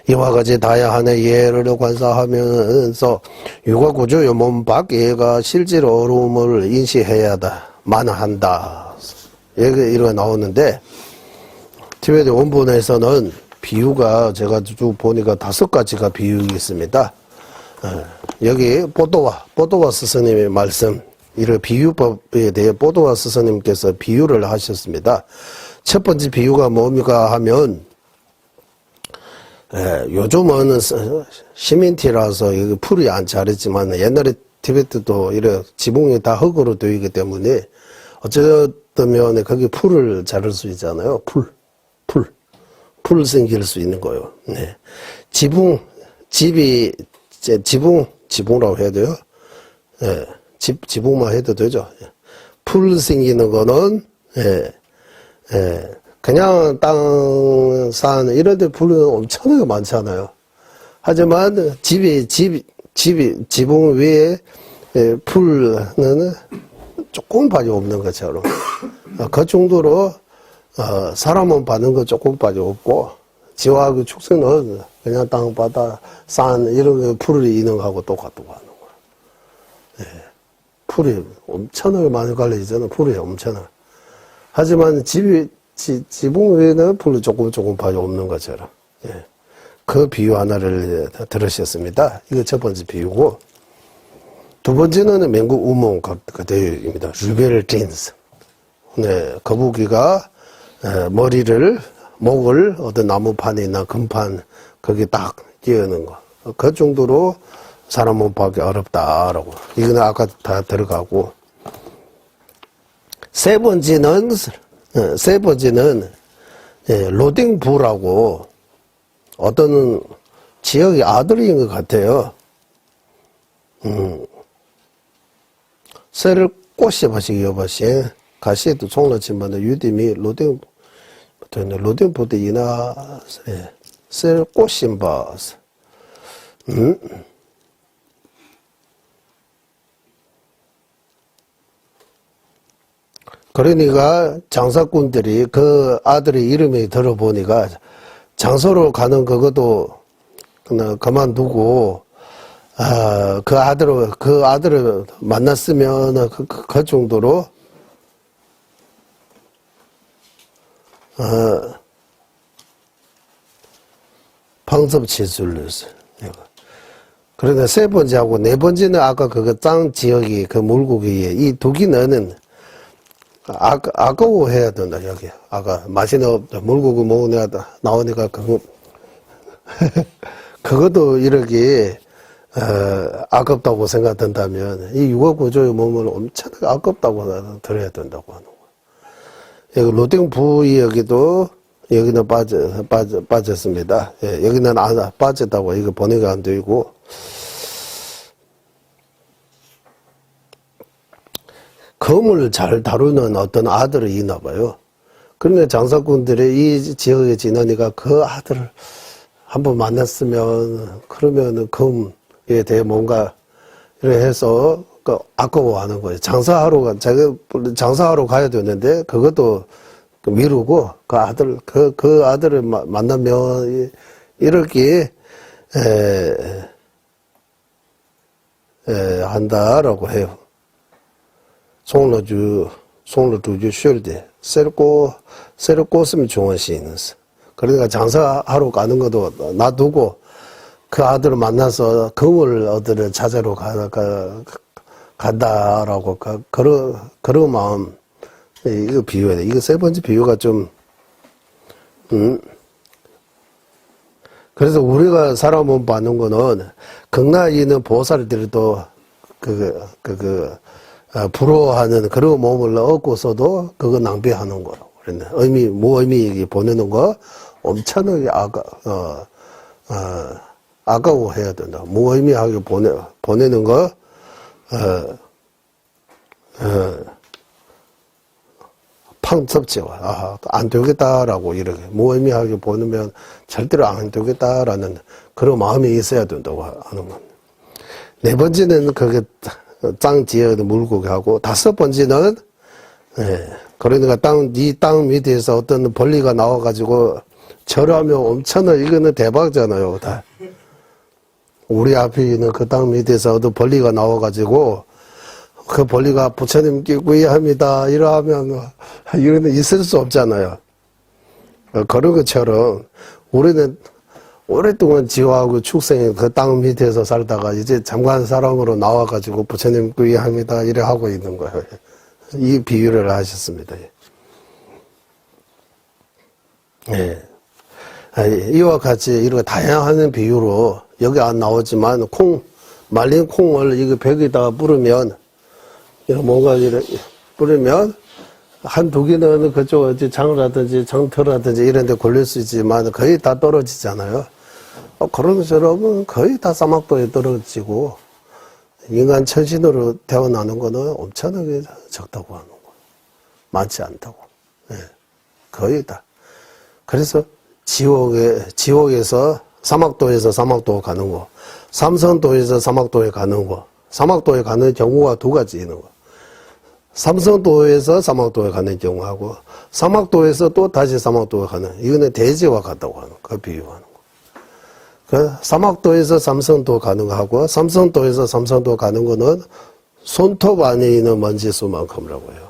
이와 같이 다양한 예를 관사하면서 육아구조의 몸 밖에가 실제로 어려움을 인식해야만 한다. 이렇게 나오는데 티베트 원본에서는 비유가 제가 쭉 보니까 5가지가 비유가 있습니다. 여기 보도와 스승님의 말씀, 이런 비유법에 대해 보도와 스승님께서 비유를 하셨습니다. 첫 번째 비유가 뭡니까 하면, 요즘은 시멘트라서 풀이 안 자랐지만 옛날에 티베트도 이런 지붕이 다 흙으로 되어 있기 때문에 어쩌면 거기 풀을 자를 수 있잖아요. 풀 생길 수 있는 거요. 네. 지붕이라고 해야 돼요. 예. 지붕만 해도 되죠. 풀 생기는 거는, 그냥 땅, 산, 이런 데 풀은 엄청나게 많잖아요. 하지만 지붕 위에 풀은 조금밖에 없는 것처럼. 그 정도로 사람은 받는 거 조금밖에 없고 지와 그 축생은 그냥 땅, 바다, 산 이런 거 풀이 있는 거하고 똑같다고 하는 거야. 예. 풀이 엄청나게 많이 갈려있잖아. 풀이 엄청나. 하지만 지붕 위에는 풀이 조금밖에 없는 것처럼. 예. 그 비유 하나를 들으셨습니다. 이거 첫 번째 비유고, 두 번째는 맹구우몽 대유입니다. 르벨틴스. 네, 거북이가 목을 어떤 나무판이나 금판, 거기 딱 끼우는 거. 그 정도로 사람 몸 받기 어렵다라고. 이거는 아까 다 들어가고. 세 번째는 로딩부라고 어떤 지역의 아들인 것 같아요. 새를 꼬셔봐시 여봐시. 가시에도 총로치면 유디미 로딩부도 이나 셀 꼬심바. 그러니까 장사꾼들이 그 아들의 이름이 들어보니까 장소로 가는 그것도 그만두고 그 아들을 만났으면 그 정도로 방섭 치술렀어요. 그러니까 세 번째하고 네 번째는 아까 그거 땅 지역이 그 물고기에 이 두 개는 아까워해야 된다, 여기. 아까 맛있는 없다. 물고기 먹으니까 나오니까 그거, 그것도 이렇게, 아깝다고 생각된다면 이 육아구조의 몸을 엄청나게 아깝다고 들어야 된다고 하는 거예요. 여기 로딩 부위 여기도 여기는 빠졌습니다. 예, 여기는 안 빠졌다고 이거 번역이 안 되고 검을 잘 다루는 어떤 아들이 있나 봐요. 그러면 장사꾼들이 이 지역에 지나니까 그 아들을 한번 만났으면 그러면 검에 대해 뭔가 이렇게 해서 아까워하는 거예요. 장사하러 가야 되는데 그것도 미루고 그 아들을 만나면 이렇게 한다라고 해요. 송로주 쉴 때 새로 꽂으면 좋은 시인은 그러니까 장사하러 가는 것도 놔두고 그 아들을 만나서 금을 얻으러 찾아러 간다라고 그런 마음 이거 비유해야 돼. 이거 세 번째 비유가 좀 그래서 우리가 사람 몸 받는 거는 극락에 있는 보살들도 부러워하는 그런 몸을 얻고서도 그거 낭비하는 거라고 그랬네. 무의미 보내는 거 엄청나게 아까워해야 된다. 무의미하게 보내는 거 팡섭지와 안 되겠다라고 이렇게 무의미하게 보내면 절대로 안 되겠다라는 그런 마음이 있어야 된다고 하는 겁니다. 네 번째는 그게 땅 지역의 물고기하고 다섯 번째는 그러니까 땅 밑에서 어떤 벌리가 나와가지고 절하면 엄청나 이거는 대박이잖아요. 다. 우리 앞에 있는 그 땅 밑에서 어떤 벌리가 나와가지고 그 벌리가 부처님께 구의합니다. 이러하면 이거는 있을 수 없잖아요. 그런 것처럼 우리는 오랫동안 지화하고 축생에 그 땅 밑에서 살다가 이제 잠깐 사람으로 나와가지고 부처님 구의합니다. 이래 하고 있는 거예요. 이 비유를 하셨습니다. 예. 이와 같이 이렇게 다양한 비유로 여기 안 나오지만 말린 콩을 이거 벽에다가 뿌리면 뭔가 이렇게 뿌리면 한두 개는 그쪽 어디 장이라든지 장터라든지 이런 데 걸릴 수 있지만 거의 다 떨어지잖아요. 그런 것처럼 거의 다 사막도에 떨어지고 인간 천신으로 태어나는 거는 엄청나게 적다고 하는 거예요. 많지 않다고. 예. 거의 다. 그래서 지옥에서 사막도에서 사막도 가는 거, 삼성도에서 사막도에 가는 거, 사막도에 가는 경우가 두 가지 있는 거. 삼성도에서 사막도에 가는 경우하고 사막도에서 또 다시 사막도에 가는 이거는 대지와 같다고 하는 그 비유하는 거. 그 사막도에서 삼성도 가는 거하고 삼성도에서 삼성도 가는 거는 손톱 안에 있는 먼지수만큼이라고 해요.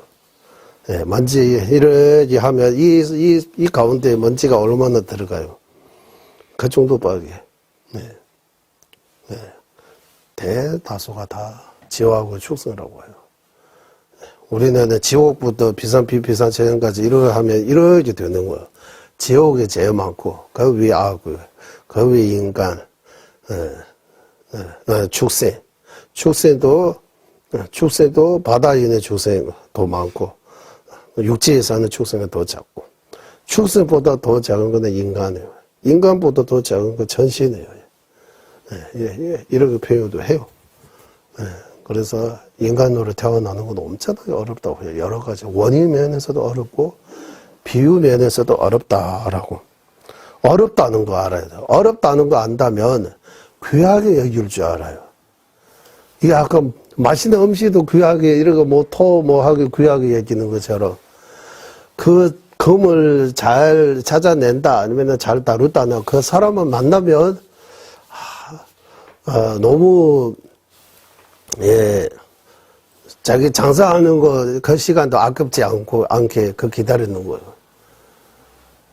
예, 먼지 이렇게 하면 이 가운데 먼지가 얼마나 들어가요? 그 정도밖에. 네. 네. 대다수가 다 지옥하고 축생이라고 해요. 우리는 지옥부터 비산 천연까지 이렇게 하면 이렇게 되는 거예요. 지옥이 제일 많고 그 위에 악귀, 그 위에 인간, 축생도 바다에 있는 축생도 많고 육지에 사는 축생은 더 작고 축생보다 더 작은 거는 인간이에요. 인간보다 더 작은 건 천신이에요. 이렇게 표현도 해요. 그래서 인간으로 태어나는 건 엄청나게 어렵다고 해요. 여러 가지 원인 면에서도 어렵고 비유 면에서도 어렵다라고. 어렵다는 거 알아야 돼요. 어렵다는 거 안다면 귀하게 여길 줄 알아요. 이게 아까 맛있는 음식도 귀하게 이러고 하게 귀하게 여기는 것처럼 그 금을 잘 찾아낸다 아니면 잘 다루다는 그 사람을 만나면 너무 자기 장사하는 거 그 시간도 아깝지 않게 그 기다리는 거예요.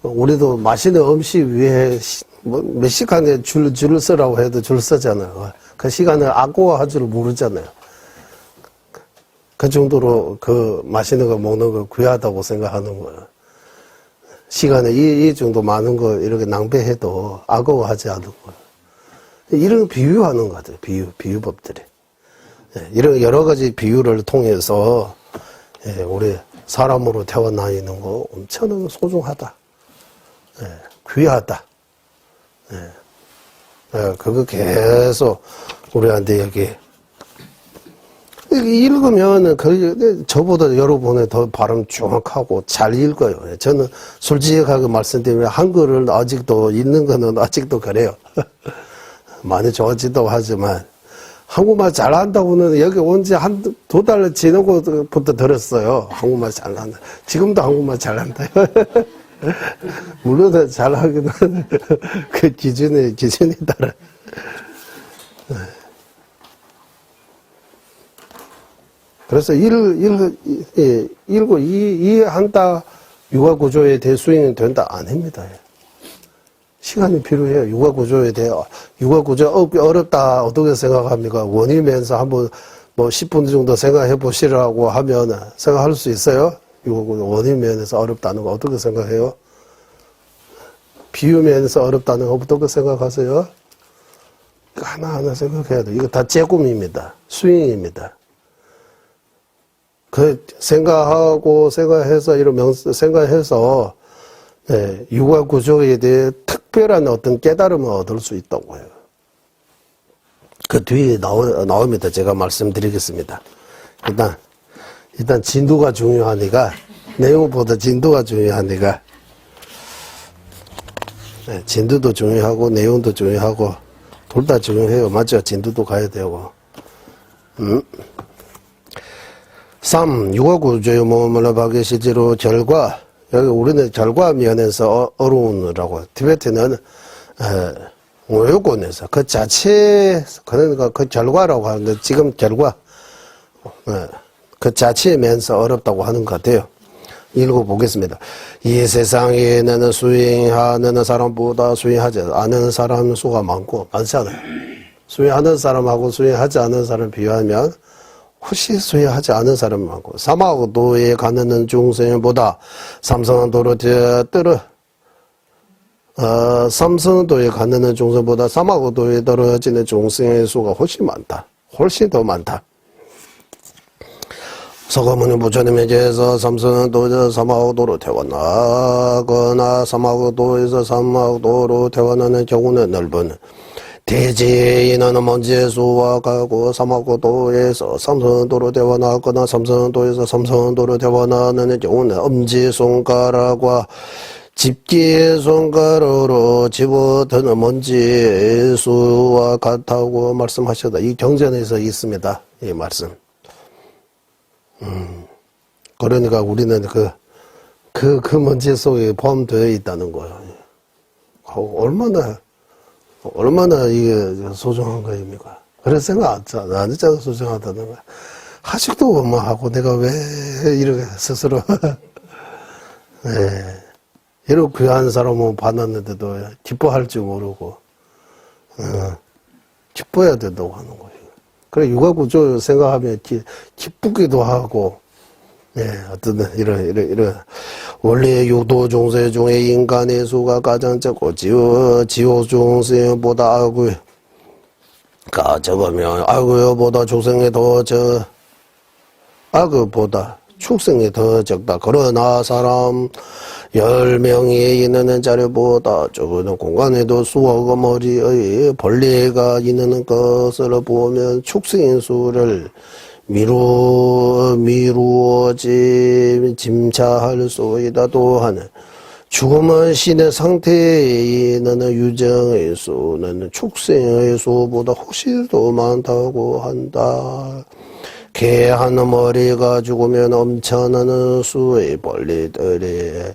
우리도 맛있는 음식 위해 몇 시간에 줄을 서라고 해도 줄 서잖아요. 그 시간을 아까워할 줄 모르잖아요. 그 정도로 그 맛있는 거 먹는 거 귀하다고 생각하는 거예요. 시간에 이 정도 많은 거 이렇게 낭비해도 아까워하지 않는 거예요. 이런 비유하는 것 같아요. 비유법들이. 이런 여러 가지 비유를 통해서 우리 사람으로 태어나 있는 거 엄청 소중하다. 귀하다. 그거 계속 우리한테 여기 읽으면 저보다 여러분의 더 발음 정확하고 잘 읽어요. 저는 솔직하게 말씀드리면 한글을 아직도 읽는 거는 아직도 그래요. 많이 좋아지다고 하지만 한국말 잘한다고는 여기 온 지 두 달 지나고부터 들었어요. 한국말 잘한다. 지금도 한국말 잘한다. 물론 잘하기도 그 기준에 따라. 그래서 읽고 이해한다, 육아구조에 대해 수행이 된다, 아닙니다. 시간이 필요해요. 육아구조에 대해. 육아구조 어렵다, 어떻게 생각합니까? 원이면서 한번 10분 정도 생각해 보시라고 하면 생각할 수 있어요? 육아구조 원이면에서 어렵다는 거 어떻게 생각해요? 비유면에서 어렵다는 거 어떻게 생각하세요? 하나하나 생각해야 돼요. 이거 다 째꿈입니다. 수행입니다. 그 생각해서 육아 구조에 대해 특별한 어떤 깨달음을 얻을 수 있다고 해요. 그 뒤에 나옵니다. 제가 말씀드리겠습니다. 일단 진도가 중요하니까 내용보다 진도가 중요하니까 진도도 중요하고 내용도 중요하고 둘 다 중요해요. 맞죠? 진도도 가야 되고. 3. 육아구조의 몸을 박의 실제로 결과, 여기 우리는 결과 면에서 어려우라고, 티베트는, 오요권에서 그 자체, 그러니까 그 결과라고 하는데, 지금 결과, 그 자체의 면에서 어렵다고 하는 것 같아요. 읽어보겠습니다. 이 세상에는 수행하는 사람보다 수행하지 않은 사람 수가 많잖아요. 수행하는 사람하고 수행하지 않은 사람 비교하면, 혹시 수행하지 않은 사람이 많고 사마고도에 가는 중생보다 삼성도에 가는 중생보다 사마고도에 떨어지는 중생의 수가 훨씬 많다. 훨씬 더 많다. 서가모니 부처님에 대해서 삼성도에서 사마고도로 태어나거나 사마고도에서 사마고도로 태어나는 경우는 넓은 대지인은 먼지수와 가고 사마고도에서 삼성도로 태어나거나 삼성도에서 삼성도로 태어나는 경우는 엄지손가락과 집게손가락으로 집어드는 먼지수와 같다고 말씀하셨다. 이 경전에서 있습니다. 이 말씀. 그러니까 우리는 그 먼지 속에 포함되어 있다는 거예요. 얼마나 이게 소중한 거입니까? 그래서 생각 안 했잖아, 소중하다는 거야. 아직도 하고 내가 왜 이렇게 스스로, 이렇게 귀한 사람은 받았는데도 기뻐할 줄 모르고, 기뻐해야 된다고 하는 거예요. 그래, 육아구조 생각하면 기쁘기도 하고, 어떤, 이런, 원래 육도 중생 중에 인간의 수가 가장 적고, 지옥 중생보다 적으면, 악구보다 축생이 악구보다 축생이 더 적다. 그러나 사람 10명이 있는 자리보다 적은 공간에도 수억 머리의 벌레가 있는 것을 보면 축생의 수를 미루어지 짐차할 수 있다. 또한 죽음은 신의 상태에 있는 유정의 수는 축생의 수보다 훨씬 더 많다고 한다. 개 한 머리가 죽으면 엄청난 수의 벌레들이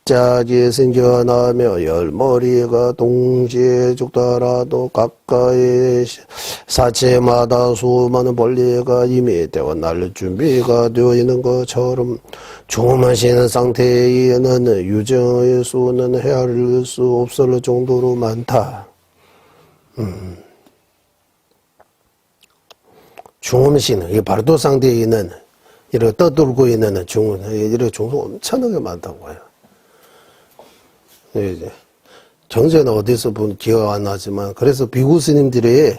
짝이 생겨나며 열 머리가 동시에 죽더라도 각각의 사체마다 수많은 벌레가 이미 태어날 준비가 되어 있는 것처럼 죽음하신 상태에 있는 유정의 수는 헤아릴 수 없을 정도로 많다. 중음신, 이 발도 상태에 있는 이렇게 떠돌고 있는 중음, 이렇게 중수 엄청나게 많다고 해요. 이제 경전은 어디서 본 기억 안 나지만 그래서 비구 스님들이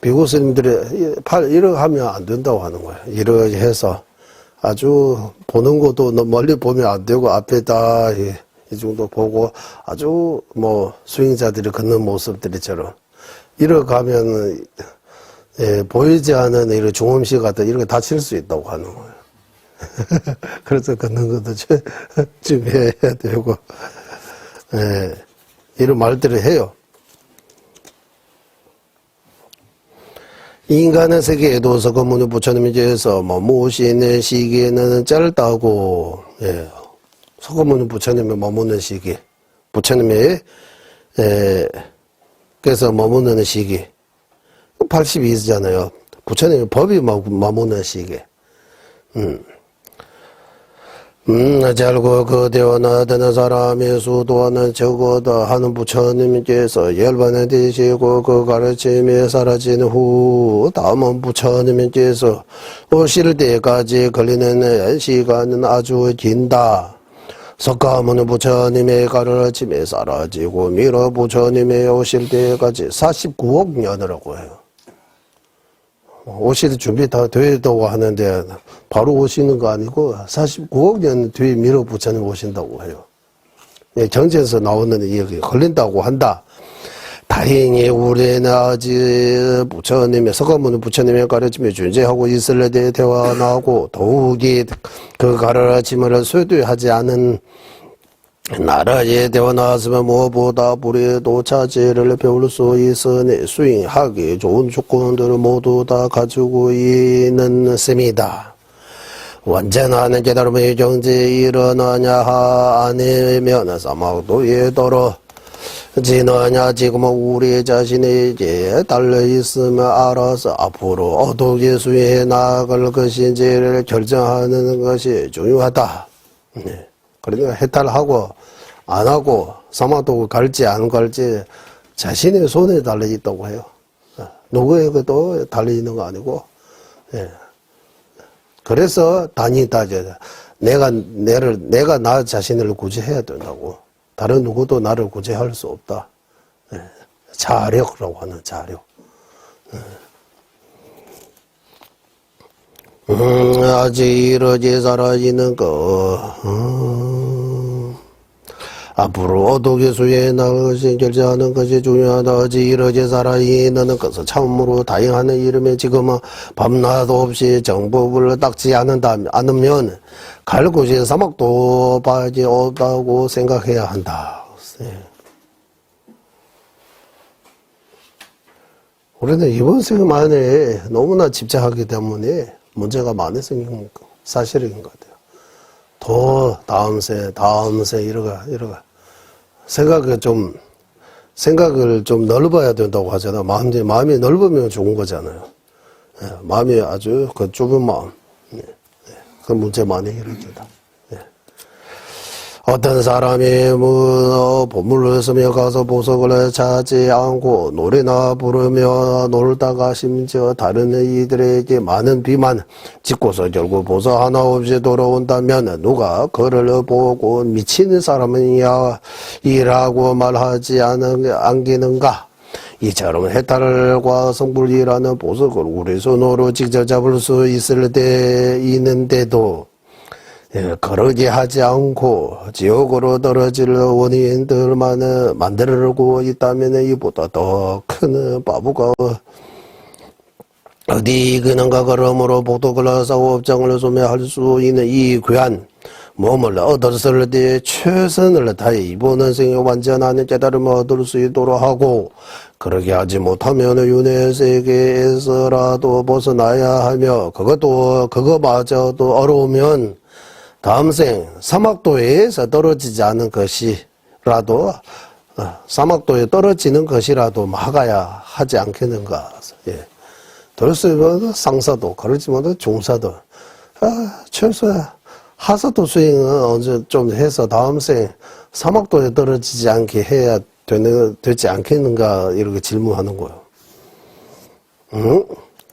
이렇게 하면 안 된다고 하는 거예요. 이렇게 해서 아주 보는 것도 너무 멀리 보면 안 되고 앞에다 이 정도 보고 아주 뭐 수행자들이 걷는 모습들이처럼 이렇게 가면 보이지 않은 이런 중음시 같은 이렇게 다칠 수 있다고 하는 거예요. 그래서 걷는 것도 준비해야 되고. 이런 말들을 해요. 인간의 세계에도 서거문의 부처님께서 머무시는 시기에는 짧다고, 서거문의 부처님이 머무는 시기, 부처님의, 그래서 머무는 시기, 82세잖아요. 부처님의 법이 머무는 시기. 잘고 그대어나되는 사람의 수도는 적어도 하는 부처님께서 열반에 되시고 그 가르침이 사라진 후 다음은 부처님께서 오실 때까지 걸리는 시간은 아주 긴다. 석가모니 부처님의 가르침이 사라지고 미러 부처님이 오실 때까지 49억 년이라고 해요. 오실 준비 다 되다고 하는데 바로 오시는 거 아니고 49억 년 뒤에 미러 부처님 오신다고 해요. 경전에서 나오는 이야기 걸린다고 한다. 다행히 우리는 아직 부처님의 석가모니 부처님의 가르침이 존재하고 있을 때 태어나고 더욱이 그 가르침을 쇠퇴하지 않은 나라에 태어났으면 무엇보다 불의도 자체를 배울 수 있으니 수행하기 좋은 조건들을 모두 다 가지고 있는 셈이다. 완전한 깨달음의 경지에 일어나냐 아니면 사막도에 떨어지느냐 지금은 우리 자신에게 달려있으면 알아서 앞으로 어떻게 수행해 나아갈 것인지를 결정하는 것이 중요하다. 그러니까 해탈하고 안 하고 사막도 갈지 안 갈지 자신의 손에 달려 있다고 해요. 누구에게도 달려 있는 거 아니고. 그래서 다니다 내가 나 자신을 구제해야 된다고. 다른 누구도 나를 구제할 수 없다. 자력이라고 하는 자력. 아직 이러지 살아있는 거. 앞으로 어떻게 수행해 나갈 것이 결정하는 것이 중요하다. 아직 이러지 살아있는 것은 참으로 다양한 이름에 지금은 밤낮 없이 정법을 닦지 않으면 갈 곳이 사막도 밖에 없다고 생각해야 한다. 우리는 이번 생에 안에 너무나 집착하기 때문에 문제가 많이 생긴 사실인 것 같아요. 더 다음 세 이러가 생각을 좀 넓어야 된다고 하잖아. 마음이 넓으면 좋은 거잖아요. 마음이 아주 그 좁은 마음. 그 문제 많이 일으킨다. 어떤 사람이 보물을 쓰며 가서 보석을 찾지 않고 노래나 부르며 놀다가 심지어 다른 이들에게 많은 비만 짓고서 결국 보석 하나 없이 돌아온다면 누가 그를 보고 미치는 사람이야 이라고 말하지 않겠는가? 이처럼 해탈과 성불이라는 보석을 우리 손으로 직접 잡을 수 있을 때 있는데도 그러게 하지 않고 지옥으로 떨어질 원인들만 만들고 있다면 이보다 더 큰 바보가 어디 있는가. 그러므로 보석을 사고 업장을 소매할 수 있는 이 귀한 몸을 얻었을 때 최선을 다해 이번 생에 완전한 깨달음을 얻을 수 있도록 하고, 그러게 하지 못하면 윤회 세계에서라도 벗어나야 하며 그거마저도 어려우면 다음 생 사막도에서 떨어지지 않은 것이라도 사막도에 떨어지는 것이라도 막아야 하지 않겠는가. 예. 들었으면 상사도 그렇지 못해 중사도 최소한 하사도 수행은 언제 좀 해서 다음 생 사막도에 떨어지지 않게 해야 되지 않겠는가 이렇게 질문하는 거예요.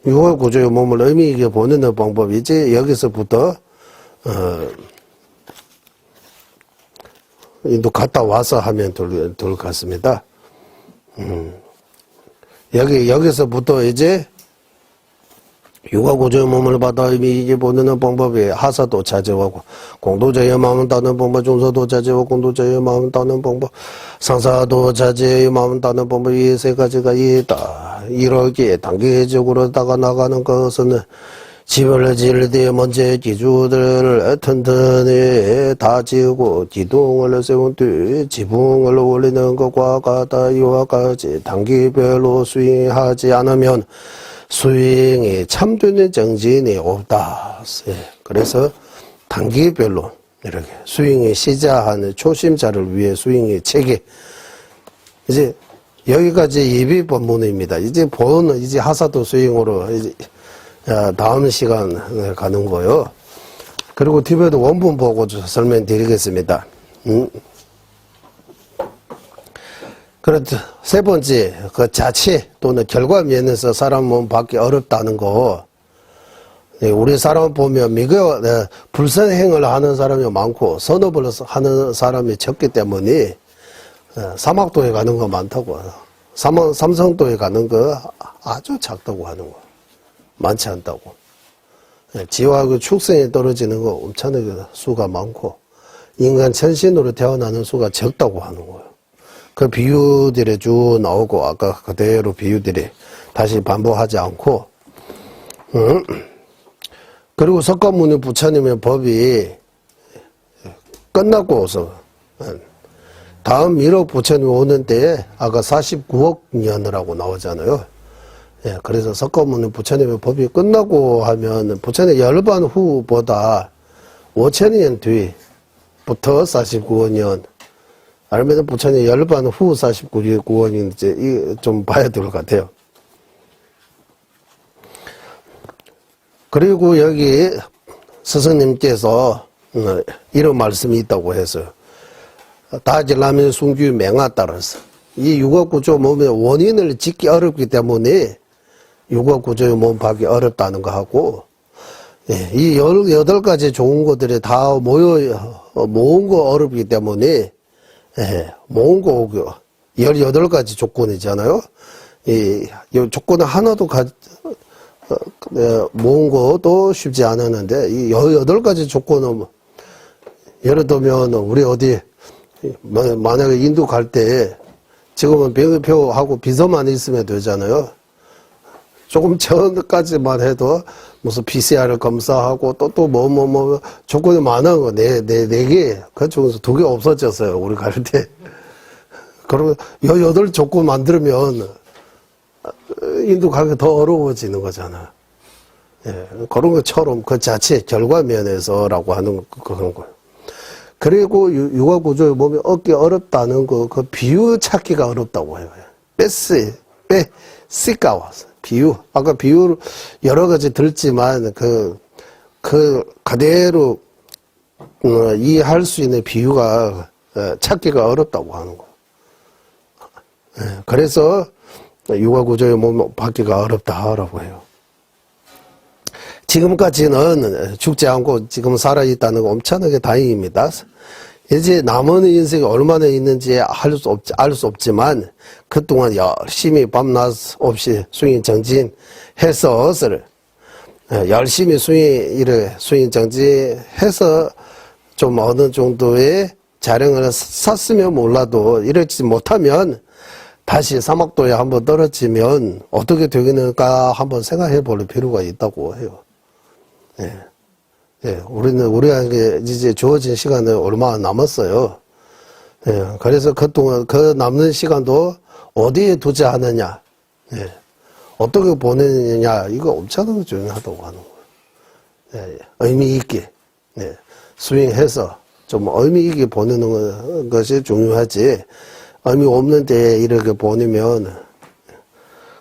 육아 구조의 몸을 의미 있게 보내는 방법이 이제 여기서부터 인도 갔다 와서 하면 될 것 같습니다. 여기서부터 이제 육아구조의 몸을 받아 의미 있게 보내는 방법이 하사도 자제하고 공도자의 마음을 따는 방법, 중사도 자제하고 공도자의 마음을 따는 방법, 상사도 자제의 마음을 따는 방법, 이 세 가지가 있다. 이렇게 단계적으로 나가는 것은 집을 지을 때 먼저 기주들을 튼튼히 다지고 기둥을 세운 뒤 지붕을 올리는 것과 같다. 이와 같이 단계별로 수행하지 않으면 수행에 참되는 정진이 없다. 그래서 단계별로 이렇게 수행에 시작하는 초심자를 위해 수행의 체계. 이제 여기까지 예비 본문입니다. 이제 이제 하사도 수행으로 이제 다음 시간 가는 거요. 그리고 뒤에도 원본 보고 설명드리겠습니다. 그렇죠. 세 번째, 그 자체 또는 결과 면에서 사람 몸 받기 어렵다는 거. 우리 사람 보면 불선행을 하는 사람이 많고 선업을 하는 사람이 적기 때문에 사막도에 가는 거 많다고. 삼성도에 가는 거 아주 작다고 하는 거. 많지 않다고. 지와 그 축생에 떨어지는 거 엄청나게 수가 많고 인간 천신으로 태어나는 수가 적다고 하는 거예요. 그 비유들이 쭉 나오고 아까 그대로 비유들이 다시 반복하지 않고 그리고 석가모니 부처님의 법이 끝나고서 다음 1억 부처님 오는 때에 아까 49억 년이라고 나오잖아요. 예, 그래서 석가모니 부처님의 법이 끝나고 하면 부처님 열반 후보다 5천년 뒤부터 49억 년 아니면 부처님 열반 후 49억 이제 좀 봐야 될 것 같아요. 그리고 여기 스승님께서 이런 말씀이 있다고 해서 다지라면 숭규 맹아 따라서 이 육아구조 몸의 원인을 짓기 어렵기 때문에 육아구조의 몸 받기 어렵다는 거 하고 이 18가지 좋은 것들이 다 모은 거 어렵기 때문에 모은 거 18가지 조건이잖아요. 이 조건은 하나도 모은 것도 쉽지 않았는데 이 18가지 조건은 예를 들면 우리 어디 만약에 인도 갈 때 지금은 병표하고 비서만 있으면 되잖아요. 조금 전까지만 해도 무슨 PCR 검사하고 또 뭐 조건이 많은 거 네 개 그 중에서 2개 없어졌어요. 우리 갈 때. 그러면 18 조건 만들면 인도 가기 더 어려워지는 거잖아. 예, 그런 것처럼 그 자체 결과 면에서라고 하는 그런 거예요. 그리고 육아구조의 몸이 얻기 어렵다는 거, 그 비유 찾기가 어렵다고 해요. 빼시까워. 비유. 아까 비유 여러 가지 들었지만, 그대로, 이해할 수 있는 비유가 찾기가 어렵다고 하는 거. 그래서 육아구조의 몸 받기가 어렵다라고 해요. 지금까지는 죽지 않고 지금 살아있다는 거 엄청나게 다행입니다. 이제 남은 인생이 얼마나 있는지 알 수 없지만 그동안 열심히 밤낮 없이 수행 정진해서 열심히 수행 정진해서 좀 어느 정도의 자령을 샀으면 몰라도 이러지 못하면 다시 사막도에 한번 떨어지면 어떻게 되겠는가 한번 생각해 볼 필요가 있다고 해요. 우리에게 이제 주어진 시간은 얼마 남았어요. 그래서 그동안 그 남는 시간도 어디에 투자하느냐, 어떻게 보내느냐, 이거 엄청나게 중요하다고 하는 거예요. 의미 있게. 수행해서 좀 의미 있게 보내는 것이 중요하지. 의미 없는 데에 이렇게 보내면,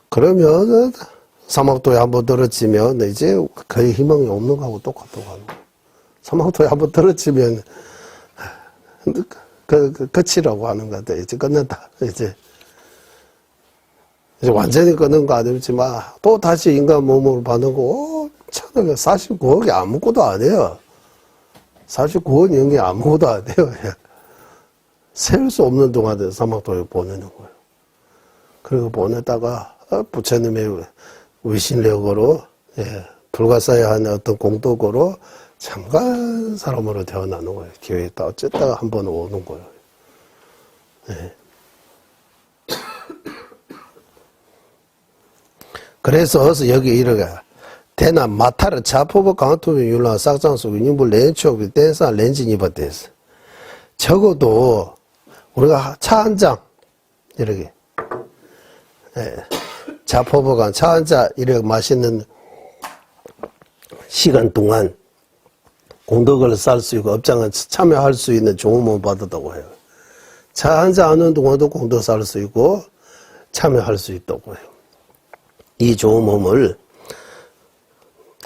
그러면 사막도에 한번 떨어지면 이제 거의 희망이 없는 거하고 똑같다고 하는 거예요. 사막도에 한번 떨어지면 끝이라고 하는 것 같아요. 이제 끝났다. 이제 완전히 끊는 거 아니지만 또 다시 인간 몸으로 받는 거, 49억이 아무것도 안 해요. 49억 영이 아무것도 안 해요. 셀 수 없는 동안에 사막도에 보내는 거예요. 그리고 보내다가 부처님의 위신력으로, 불가사의한 어떤 공덕으로 잠깐 사람으로 태어나는 거예요. 기회에 있다 어쨌다가 한번 오는 거예요. 그래서 여기 이렇게 대남 마타르 자포버 강투비 율라 싹장수 위닝불 렌초비 댄산 렌진이버 데스. 적어도 우리가 차 한 잔 이렇게 자포버가 차 한 잔 이렇게 마시는 시간 동안 공덕을 쌓을 수 있고 업장을 참여할 수 있는 좋은 몸을 받았다고 해요. 차 한 잔 하는 동안도 공덕 쌓을 수 있고 참여할 수 있다고 해요. 이 좋은 몸을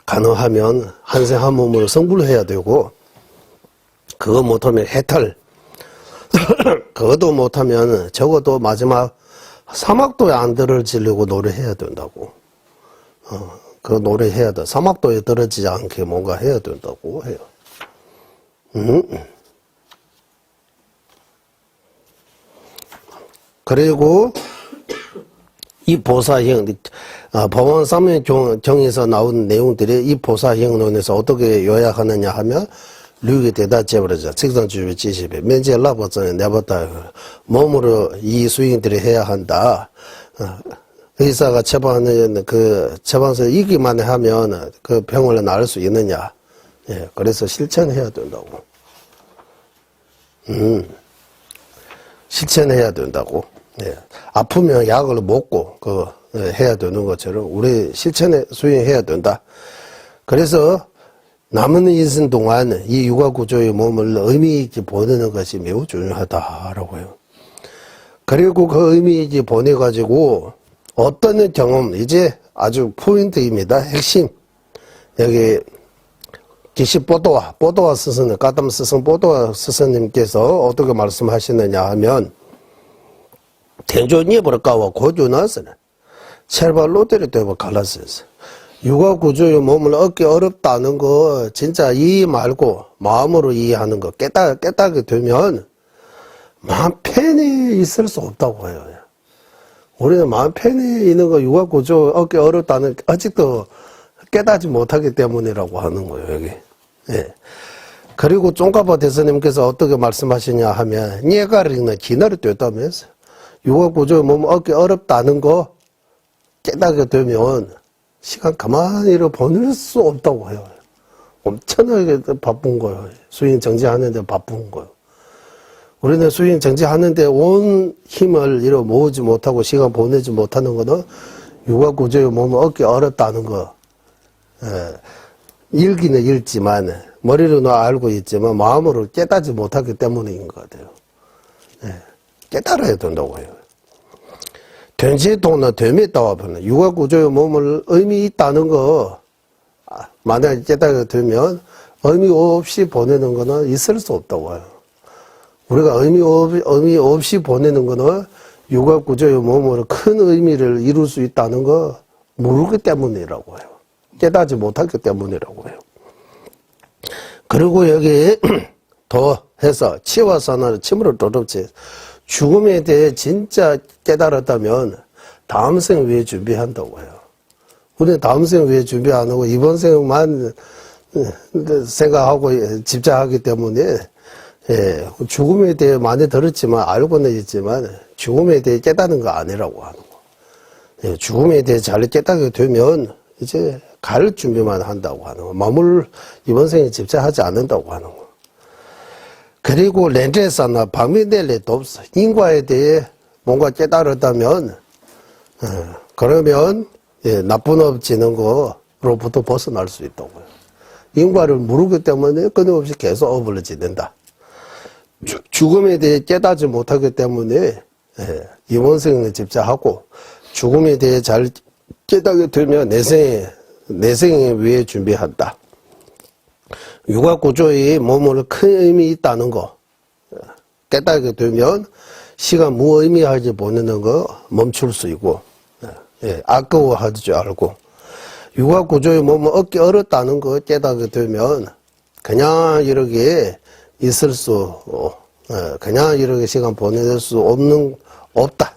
가능하면 한생 한 몸으로 성불을 해야 되고, 그거 못하면 해탈, 그것도 못하면 적어도 마지막 사막도에 안 떨어지려고 노래해야 된다고. 그 노래해야 돼. 사막도에 떨어지지 않게 뭔가 해야 된다고 해요. 그리고 이 보사형, 법원 삼명경에서 나온 내용들이 이 보사형론에서 어떻게 요약하느냐 하면, 류게 대다 제버려져. 책상주의 지시배. 면제 라버전에 내봤다. 몸으로 이 수행들을 해야 한다. 의사가 처방하는 처방서 이기만 하면 그 병을 나을 수 있느냐. 그래서 실천해야 된다고. 실천해야 된다고. 아프면 약을 먹고, 해야 되는 것처럼 우리 실천에 수행해야 된다. 그래서 남은 인생 동안 이 육아구조의 몸을 의미 있게 보내는 것이 매우 중요하다라고 해요. 그리고 그 의미 있게 보내가지고 어떤 경험, 이제 아주 포인트입니다. 핵심. 여기 기시뽀도와 스승님, 까담 스승 뽀도와 스승님께서 어떻게 말씀하시느냐 하면, 대조니버까와 고주나서는 첼발로테를 되고 갈라서서 육아구조의 몸을 얻기 어렵다는 거 진짜 이해 말고 마음으로 이해하는 거 깨닫게 되면 마음 편히 있을 수 없다고 해요. 우리는 마음 편히 있는 거 육아구조 얻기 어렵다는 아직도 깨닫지 못하기 때문이라고 하는 거예요. 여기. 그리고 쫑가바 대스님께서 어떻게 말씀하시냐 하면 니에가리는 기나를 떼다면서 육아구조의 몸을 얻기 어렵다는 거 깨닫게 되면 시간 가만히 보낼 수 없다고 해요. 엄청나게 바쁜 거예요. 수행 정지하는데 바쁜 거예요. 우리는 수행 정지하는데 온 힘을 모으지 못하고 시간 보내지 못하는 거는 육아구조의 몸을 얻기 어렵다는 거. 읽기는 읽지만 머리로는 알고 있지만 마음으로 깨닫지 못하기 때문인 것 같아요. 깨달아야 된다고 해요. 된지동나 되미있다와 보는 육아구조의 몸을 의미 있다는 거 만약에 깨닫게 되면 의미 없이 보내는 거는 있을 수 없다고 해요. 우리가 의미 없이 보내는 거는 육아구조의 몸으로 큰 의미를 이룰 수 있다는 거 모르기 때문이라고 해요. 깨닫지 못하기 때문이라고 해요. 그리고 여기 더 해서 치와사나를 침으로 도롭지. 죽음에 대해 진짜 깨달았다면 다음 생 위해 준비한다고 해요. 우리는 다음 생 위해 준비 안 하고 이번 생만 생각하고 집착하기 때문에 죽음에 대해 많이 들었지만 알고는 있지만 죽음에 대해 깨닫는 거 아니라고 하는 거. 죽음에 대해 잘 깨닫게 되면 이제 갈 준비만 한다고 하는 거. 마물 이번 생에 집착하지 않는다고 하는 거. 그리고 렌제사나 방민델레도 없어. 인과에 대해 뭔가 깨달았다면, 그러면, 나쁜 업 지는 거로부터 벗어날 수 있다고요. 인과를 모르기 때문에 끊임없이 계속 어불러지는다. 죽음에 대해 깨닫지 못하기 때문에 이원생에 집착하고 죽음에 대해 잘 깨닫게 되면 내생에 위해 준비한다. 육아구조의 몸을 큰 의미 있다는 거 깨닫게 되면 시간 무의미하게 보내는 거 멈출 수 있고 아까워하지 줄 알고 육아구조의 몸을 얻기 어렵다는 거 깨닫게 되면 그냥 이렇게 있을 수 그냥 이렇게 시간 보낼 수 없다.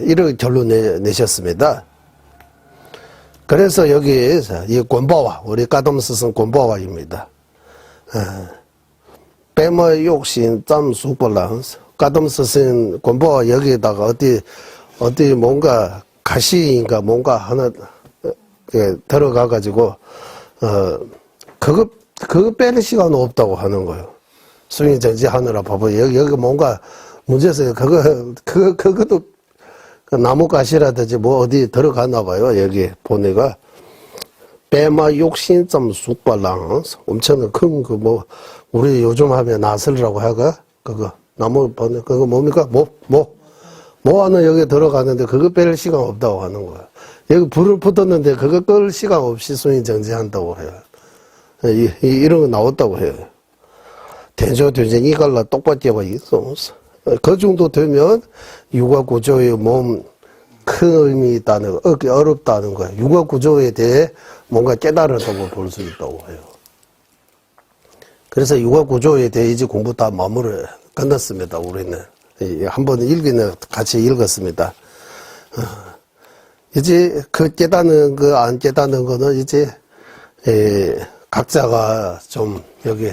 이렇게 결론 내셨습니다. 그래서 여기 이 권바와 우리 까돔 스승 권바와입니다. 빼머 욕심 짬수 밸런스 까돔 스승 권바와 여기에다가 어디 뭔가 가시인가 뭔가 하나 들어가 가지고 그거 빼는 시간 없다고 하는 거예요. 수행 정지하느라 봐봐 여기 뭔가 문제에서 그것도 나무 가시라든지 뭐 어디 들어가나 봐요. 여기 보니까 빼마 욕심점 쑥발랑스 엄청난 큰 그 뭐 우리 요즘 하면 나설이라고 해가 그거 나무 보니 그거 뭡니까 뭐 하나 여기 들어가는데 그거 뺄 시간 없다고 하는 거야. 여기 불을 붙었는데 그거 끌 시간 없이 수행 정지한다고 해요. 이런 거 나왔다고 해요. 대조되지 이갈라 똑같게 봐 있어. 그 정도 되면 육아구조의 몸 큰 의미 있다는 거, 얻기 어렵다는 거예요. 육아구조에 대해 뭔가 깨달았다고 볼 수 있다고 해요. 그래서 육아구조에 대해 이제 공부 다 마무리 끝났습니다. 우리는 한번 읽기는 같이 읽었습니다. 이제 그 깨닫는 거 안 깨닫는 거는 이제 각자가 좀 여기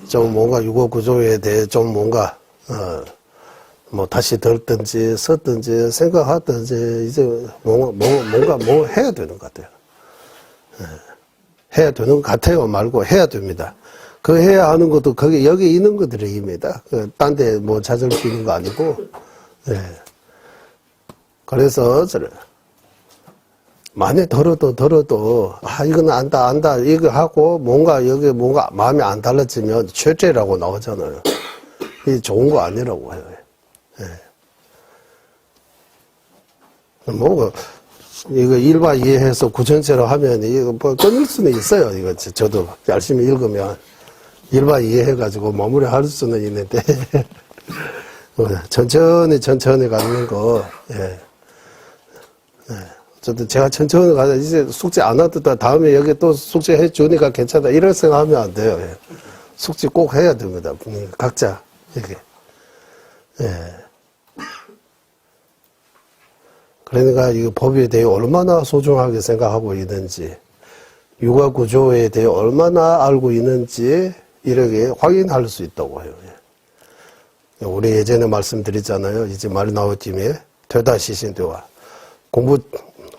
좀 뭔가 육아구조에 대해 좀 뭔가 뭐 다시 들든지 썼든지 생각하든지 이제 뭔가 해야 되는 것 같아요. 해야 되는 것 같아요 말고 해야 됩니다. 그 해야 하는 것도 여기 있는 것들입니다. 딴 데 뭐 찾을 수 있는 거 아니고. 그래서 많이 들어도 이건 안다 이거 하고 여기 뭔가 마음이 안 달라지면 죄죄라고 나오잖아요. 이게 좋은 거 아니라고 해요. 이거 일바 이해해서 구전체로 하면 이거 뭐 끊을 수는 있어요. 이거 저도 열심히 읽으면 일바 이해해가지고 마무리할 수는 있는데 천천히 가는 거. 어쨌든 제가 천천히 가서 이제 숙제 안 해도 다음에 여기 또 숙제 해주니까 괜찮다 이런 생각하면 안 돼요. 숙제 꼭 해야 됩니다. 각자 이렇게. 그러니까 이 법에 대해 얼마나 소중하게 생각하고 있는지, 육아구조에 대해 얼마나 알고 있는지 이렇게 확인할 수 있다고 해요. 우리 예전에 말씀드렸잖아요. 이제 말이 나왔지만 되다 시신되와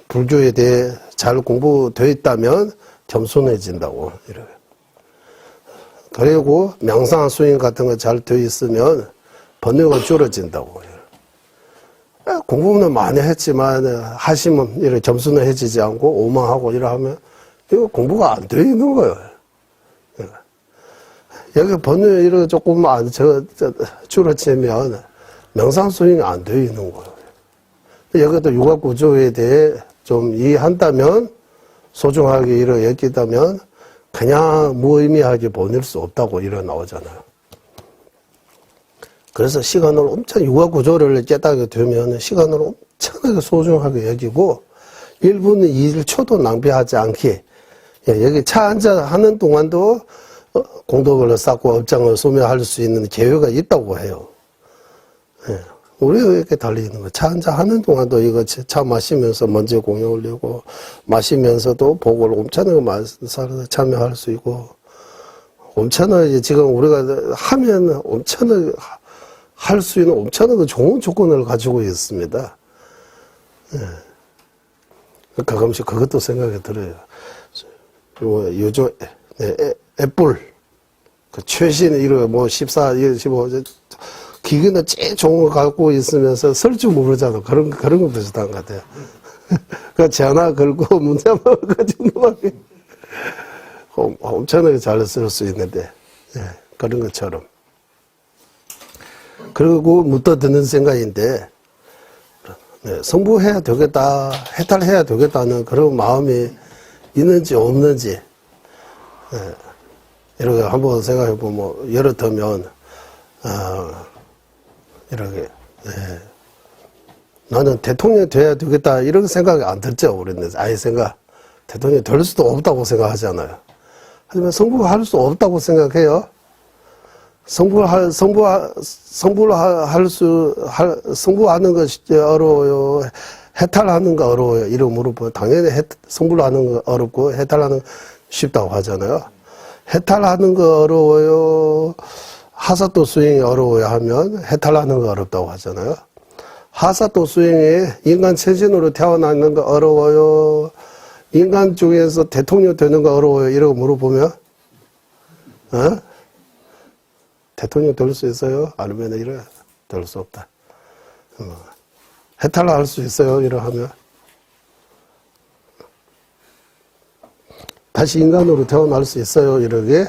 불교에 대해 잘 공부되어 있다면 겸손해진다고 이래요. 그리고 명상 수행 같은 거 잘 되어 있으면 번뇌가 줄어진다고 해요. 공부는 많이 했지만 하시면 이렇게 점수는 해지지 않고 오만하고 이러하면 이거 공부가 안 되어 있는 거예요. 여기 번뇌 이렇게 조금 줄어지면 명상 수행이 안 되어 있는 거예요. 여기도 육아구조에 대해 좀 이해한다면 소중하게 이렇게 여기다면 그냥 무의미하게 보낼 수 없다고 이런 나오잖아요. 그래서 시간을 엄청 육아구조를 깨닫게 되면 시간을 엄청나게 소중하게 여기고 1분 1초도 낭비하지 않게 여기 차 한잔 하는 동안도 공덕을 쌓고 업장을 소멸할 수 있는 기회가 있다고 해요. 우리가 이렇게 달리는 거예요. 차 한잔 하는 동안도 이거 차 마시면서 먼저 공연 올리고 마시면서도 복을 엄청나게 참여할 수 있고 엄청나게 지금 우리가 하면 엄청나게 할 수 있는 엄청나게 좋은 조건을 가지고 있습니다. 가끔씩 그것도 생각이 들어요. 요즘 애플 그 최신 이런 뭐 14, 15 기계는 제일 좋은 거 갖고 있으면서 쓸 줄 모르잖아. 그런 거 비슷한 것 같아요. 그 전화 걸고 문자만 그 정도밖에 엄청나게 잘 쓸 수 있는데, 예, 그런 것처럼. 그리고 묻어 드는 생각인데, 네, 성불해야 되겠다, 해탈해야 되겠다는 그런 마음이 있는지 없는지, 예, 이렇게 한번 생각해 보면, 예를 들면, 이렇게, 예, 나는 대통령이 돼야 되겠다, 이런 생각이 안 들죠, 우리는. 아예 대통령이 될 수도 없다고 생각하잖아요. 하지만 성불할 수 없다고 생각해요. 성불하는 것이 어려워요. 해탈하는 거 어려워요. 이런 물어보면 당연히 성불하는 거 어렵고 해탈하는 거 쉽다고 하잖아요. 해탈하는 거 어려워요. 하사도 수행이 어려워요 하면 해탈하는 거 어렵다고 하잖아요. 하사도 수행에 인간 체질으로 태어나는 거 어려워요. 인간 중에서 대통령 되는 거 어려워요. 이러고 물어보면, 대통령 될 수 있어요? 아니면 이래 될 수 없다. 해탈할 수 있어요? 이러 하면 다시 인간으로 태어날 수 있어요? 이러게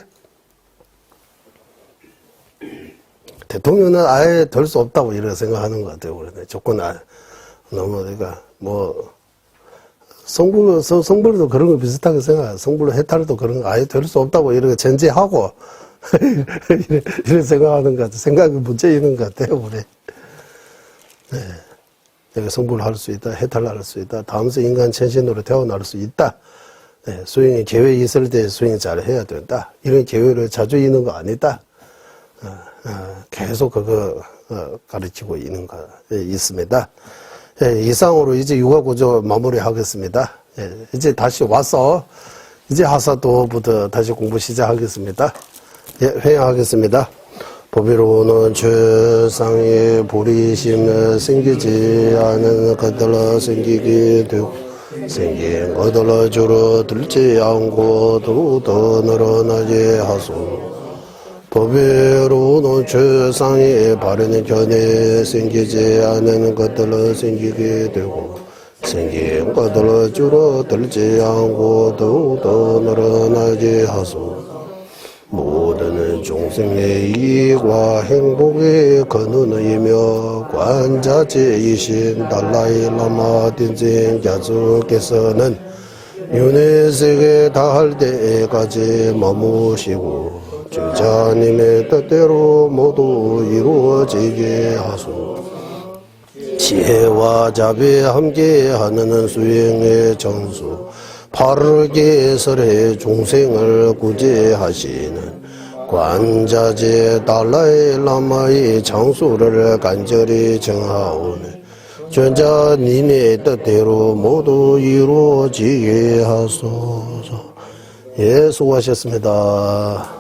대통령은 아예 될 수 없다고 이렇게 생각하는 것 같아요. 그런데 조건 너무 그러니까 뭐 성불도 그런 거 비슷하게 생각해요. 성불 해탈도 그런 거 아예 될 수 없다고 이렇게 전제하고 이렇게 생각하는 것 같아요. 생각이 문제 있는 것 같아요, 우리. 네. 내가 성불할 수 있다, 해탈할 수 있다, 다음서 인간 천신으로 태어날 수 있다. 네. 수행이 계획이 있을 때 수행 잘 해야 된다. 이런 계획을 자주 있는 거 아니다. 계속 그거 가르치고 있는 거 있습니다. 예, 이상으로 이제 육아구조 마무리하겠습니다. 예, 이제 다시 와서 이제 하사도부터 다시 공부 시작하겠습니다. 예, 회양하겠습니다. 보비로는 최상의 보리심에 생기지 않은 것들로 생기게 되고 생긴 것들로 줄어들지 않고 더욱더 늘어나게 하소. 법외로는 최상의 바르는 견해 생기지 않은 것들로 생기게 되고 생긴 것들로 줄어들지 않고 더욱더 늘어나게 하소. 모든众生의 이익과 행복의 근원이며 관자재이신 달라이 라마 딘쟁 자주께서는 윤회세계 다할 때까지 머무시고 주자님의 뜻대로 모두 이루어지게 하소. 지혜와 자비 함께하는 수행의 정수 바르게 설해 종생을 구제하시는 관자재 달라이 라마의 장수를 간절히 정하오니 전자님의 뜻대로 모두 이루어지게 하소서. 예, 수고하셨습니다.